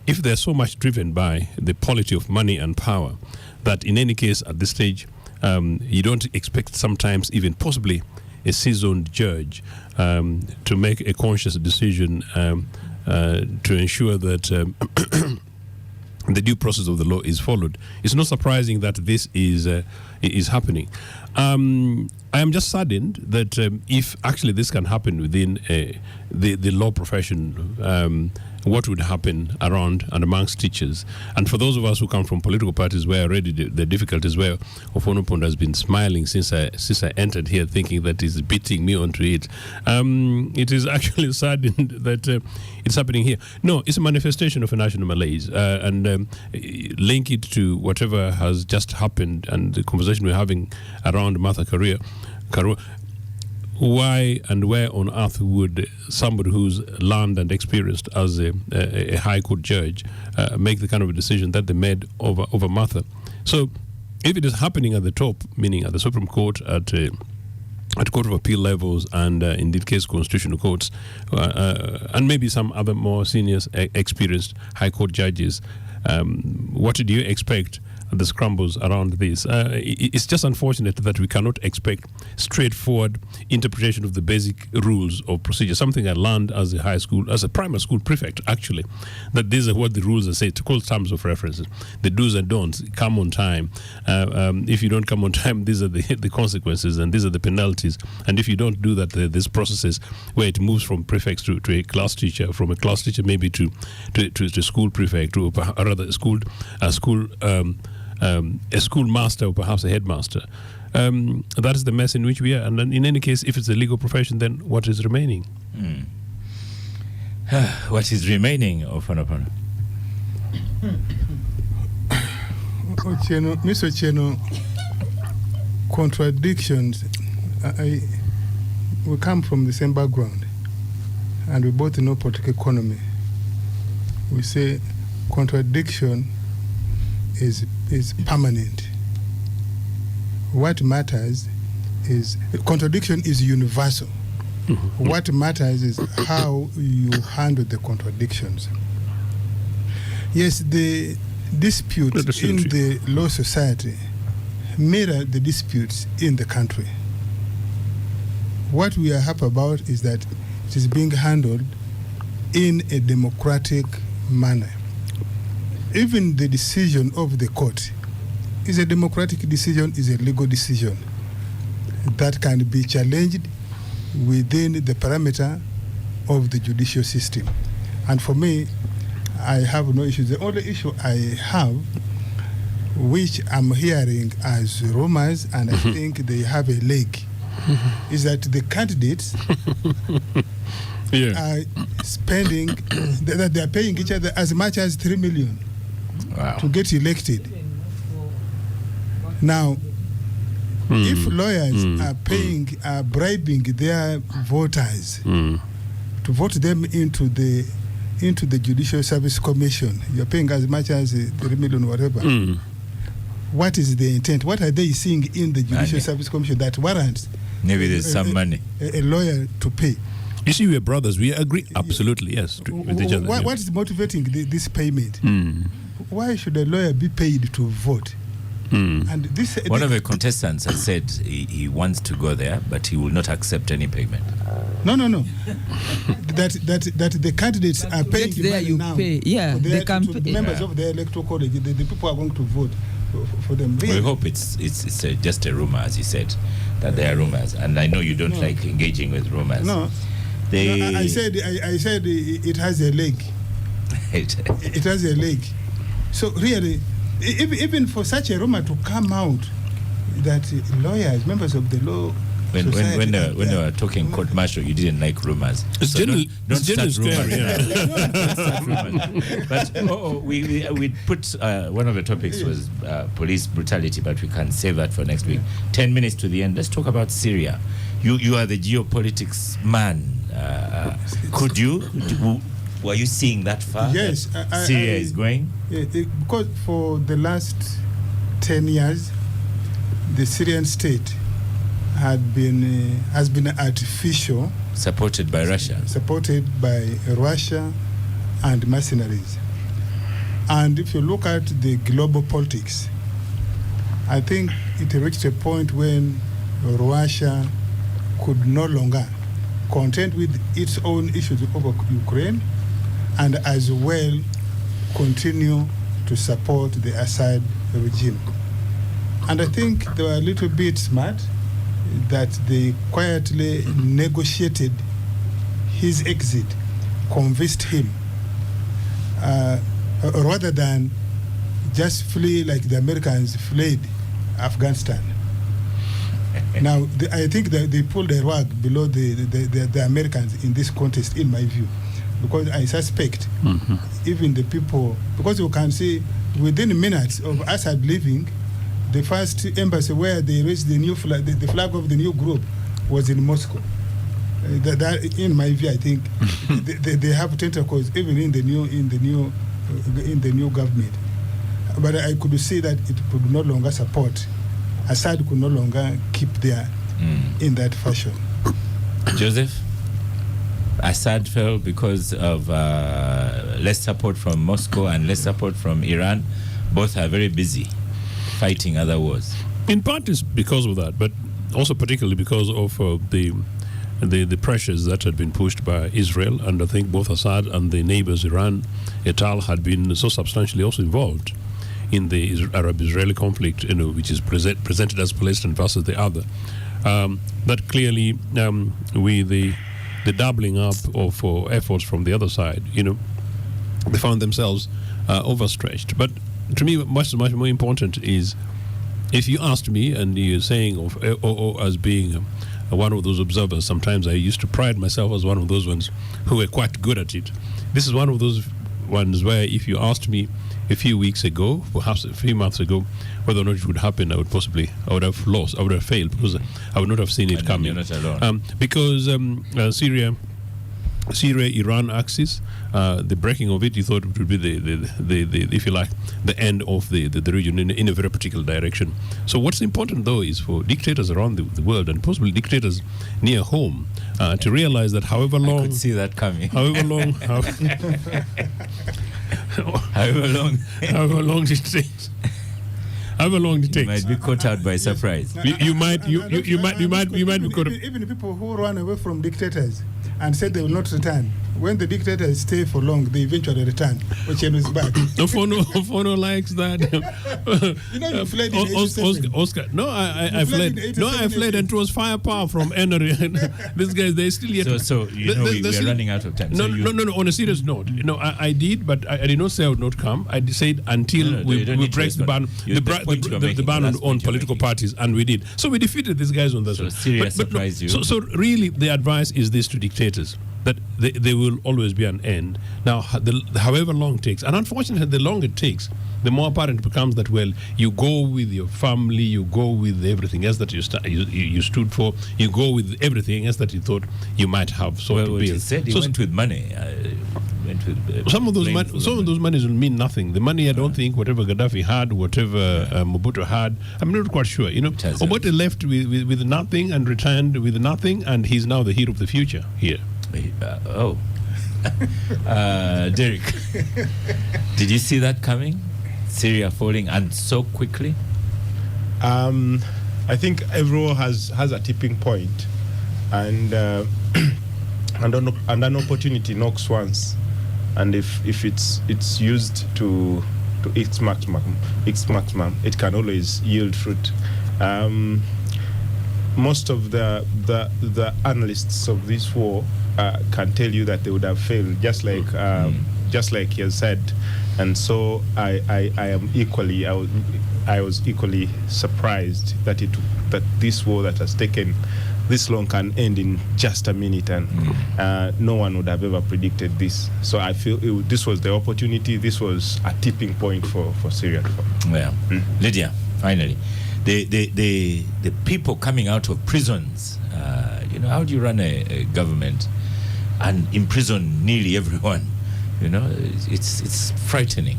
if they're so much driven by the polity of money and power that in any case at this stage you don't expect sometimes even possibly a seasoned judge to make a conscious decision to ensure that the due process of the law is followed. It's not surprising that this is happening. I am just saddened that if actually this can happen within the law profession, what would happen around and amongst teachers. And for those of us who come from political parties where already the difficulties where Ofonopond has been smiling since I entered here, thinking that he's beating me onto it. It is actually saddened that it's happening here. No, it's a manifestation of a national malaise, and link it to whatever has just happened and the conversation we're having around Martha Karua. Why and where on earth would somebody who's learned and experienced as a high court judge make the kind of a decision that they made over Martha? So if it is happening at the top, meaning at the Supreme Court, at Court of Appeal levels and in this case constitutional courts, and maybe some other more senior experienced high court judges, what do you expect the scrambles around this. It's just unfortunate that we cannot expect straightforward interpretation of the basic rules of procedure. Something I learned as a primary school prefect, actually, that these are what the rules are saying, to call terms of references. The do's and don'ts: come on time. If you don't come on time, these are the consequences, and these are the penalties. And if you don't do that, there's processes where it moves from prefects to a class teacher, from a class teacher maybe to school prefect, or rather a school master, or perhaps a headmaster. That is the mess in which we are. And then in any case, if it's a legal profession, then what is remaining? What is remaining, Ofanopana? Mr. Cheno, contradictions. We come from the same background, and we both know political economy. We say contradiction is permanent. What matters is contradiction is universal. What matters is how you handle the contradictions. Yes, the disputes in the law society mirror the disputes in the country. What we are happy about is that it is being handled in a democratic manner. Even the decision of the court is a democratic decision, is a legal decision that can be challenged within the parameter of the judicial system. And for me, I have no issues. The only issue I have, which I'm hearing as rumors, and I think they have a leg, is that the candidates are spending, that they are paying each other as much as 3 million to get elected. Now, if lawyers are bribing their voters to vote them into the Judicial Service Commission, you're paying as much as 3 million, whatever. What is the intent? What are they seeing in the Judicial Service Commission that warrants maybe there's some money a lawyer to pay? You see, we are brothers. We agree absolutely, yes, with each other. What is motivating this payment? Why should a lawyer be paid to vote? And one of the contestants has said he wants to go there, but he will not accept any payment. No. that the candidates are paying there you now. Pay. Yeah, they can to the members of the electoral college. The people are going to vote for them. We hope it's just a rumor, as you said, that there are rumors, and I know you don't like engaging with rumors. No, I said it has a leg. It has a leg. So really, even for such a rumor to come out, that lawyers, members of the law society, when they were talking court martial, you didn't like rumors. It's so don't start rumors. But we put one of the topics was police brutality, but we can save that for next week. 10 minutes to the end. Let's talk about Syria. You are the geopolitics man. Were you seeing that far? Yes, Syria is going. Because for the last 10 years, the Syrian state has been artificial, supported by Russia and mercenaries. And if you look at the global politics, I think it reached a point when Russia could no longer contend with its own issues over Ukraine, and as well continue to support the Assad regime. And I think they were a little bit smart that they quietly negotiated his exit, convinced him, rather than just flee like the Americans fled Afghanistan. Now, I think that they pulled the rug below the Americans in this contest, in my view, because I suspect even the people, because you can see within minutes of Assad leaving, the first embassy where they raised the new flag, the flag of the new group, was in Moscow. That, in my view, I think they have tentacles even in the new government. But I could see that it could no longer support. Assad could no longer keep there in that fashion. Joseph, Assad fell because of less support from Moscow and less support from Iran. Both are very busy. fighting other wars? In part, it's because of that, but also particularly because of the pressures that had been pushed by Israel, and I think both Assad and the neighbors Iran et al. Had been so substantially also involved in the Arab-Israeli conflict, which is presented as Palestine versus the other. That clearly, with the doubling up of efforts from the other side, they found themselves overstretched. But to me, much more important is, if you asked me, and you're saying as being one of those observers, sometimes I used to pride myself as one of those ones who were quite good at it. This is one of those ones where if you asked me a few weeks ago, perhaps a few months ago, whether or not it would happen, I would have lost, I would have failed, because I would not have seen it coming. You're not alone. Because Syria-Iran axis, the breaking of it, you thought it would be the if you like, the end of the region in a very particular direction. So what's important, though, is for dictators around the world, and possibly dictators near home, to realize that however long... I could see that coming. However long... However long it takes. However long it takes. You might be caught out by surprise. You might be caught up. Even people who run away from dictators and said they will not return, when the dictators stay for long, they eventually return. Ochen is back. Ofono likes that. You fled in 87. Oscar. No, I fled. No, I fled, and it was firepower from Enery. These guys, they still yet. So we're running out of time. No. On a serious note, I did, but I did not say I would not come. I said until we break the ban, the ban on political parties, and we did. So we defeated these guys on that. So Syria surprised you. So really, the advice is this to dictators: that there will always be an end. Now, however long it takes, and unfortunately, the longer it takes, the more apparent it becomes that, well, you go with your family, you go with everything else that you stood for, you go with everything else that you thought you might have. So he said he went with money. Some of those monies will mean nothing. The money, I don't think, whatever Gaddafi had, whatever Mobutu had, I'm not quite sure. Obote left with nothing and returned with nothing, and he's now the hero of the future here. Derek, did you see that coming? Syria falling, and so quickly? I think every war has a tipping point, and an opportunity knocks once, and if it's used to its maximum, it can always yield fruit. Most of the analysts of this war can tell you that they would have failed, just like he has said, and so I was equally surprised that this war that has taken this long can end in just a minute, and no one would have ever predicted this. So I feel this was the opportunity. This was a tipping point for Syria. Well, Lydia, finally, the people coming out of prisons. How do you run a government and imprison nearly everyone? It's frightening.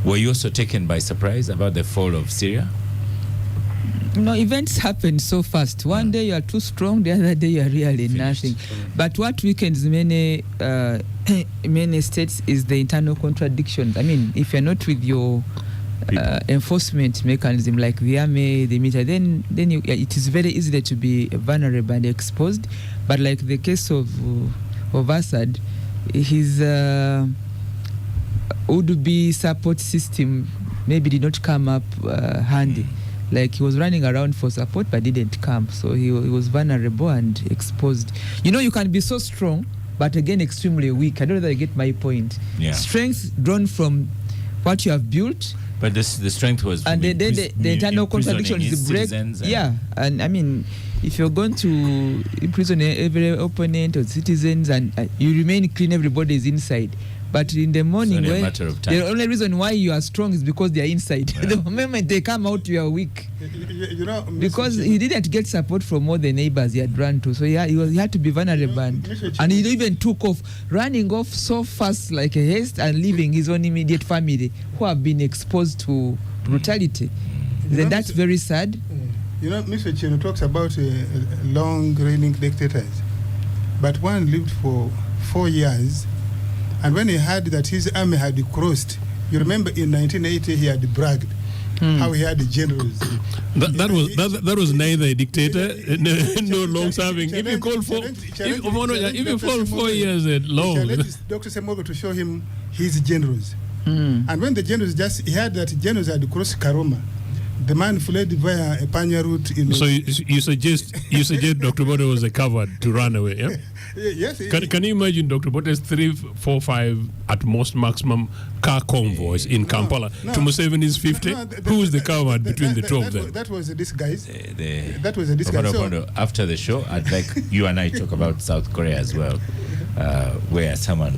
Were you also taken by surprise about the fall of Syria? No, events happen so fast. One day you are too strong, the other day you are really nothing. But what weakens many states is the internal contradictions. I mean, if you're not with your enforcement mechanism like the army, the military, then it is very easy to be vulnerable and exposed. But like the case of Assad, his would-be support system maybe did not come up handy. Like he was running around for support but didn't come, so he was vulnerable and exposed. You can be so strong but again extremely weak. I don't know whether you get my point. Yeah. Strength drawn from what you have built, but the strength was, and then the internal contradiction is the break. And I mean, if you're going to imprison every opponent or citizens and you remain clean, everybody is inside. But in the morning, the only reason why you are strong is because they are inside. Yeah. The moment they come out, you are weak. Because he didn't get support from all the neighbors he had run to. So he had to be vulnerable. And he even took off, running off so fast like a haste and leaving his own immediate family who have been exposed to brutality. Then that's very sad. Mr. Chino talks about long-reigning dictators. But one lived for 4 years. And when he heard that his army had crossed, you remember in 1980 he had bragged how he had the generals. That was neither a dictator nor long-serving. If you call for, if you fall 4 years at long, Dr. Semogo to show him his generals. And when the generals he had that generals had crossed Karoma. The man fled via a Panya route. So you suggest Dr. Bote was a coward to run away? Yeah? Yes. Can you imagine Dr. Bote's 3, 4, 5 at most maximum car convoys in Kampala to Museveni's 50? Who is the coward between the two of them? That was this guys. That was this guy. So, after the show, I'd like you and I talk about South Korea as well. Where someone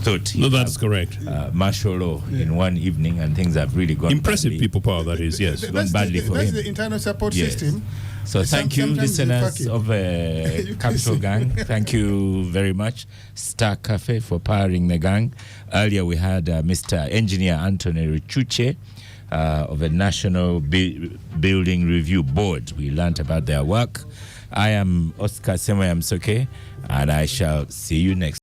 thought that's correct. Martial law in one evening, and things have really gone impressive badly. People power, that is, yes. Gone badly for him. That's the internal support system. So thank you, listeners of Capital Gang. Thank you very much, Star Cafe, for powering the gang. Earlier we had Mr. Engineer Anthony Richuche of the National Building Review Board. We learnt about their work. I am Oscar Semoyamsoke, and I shall see you next.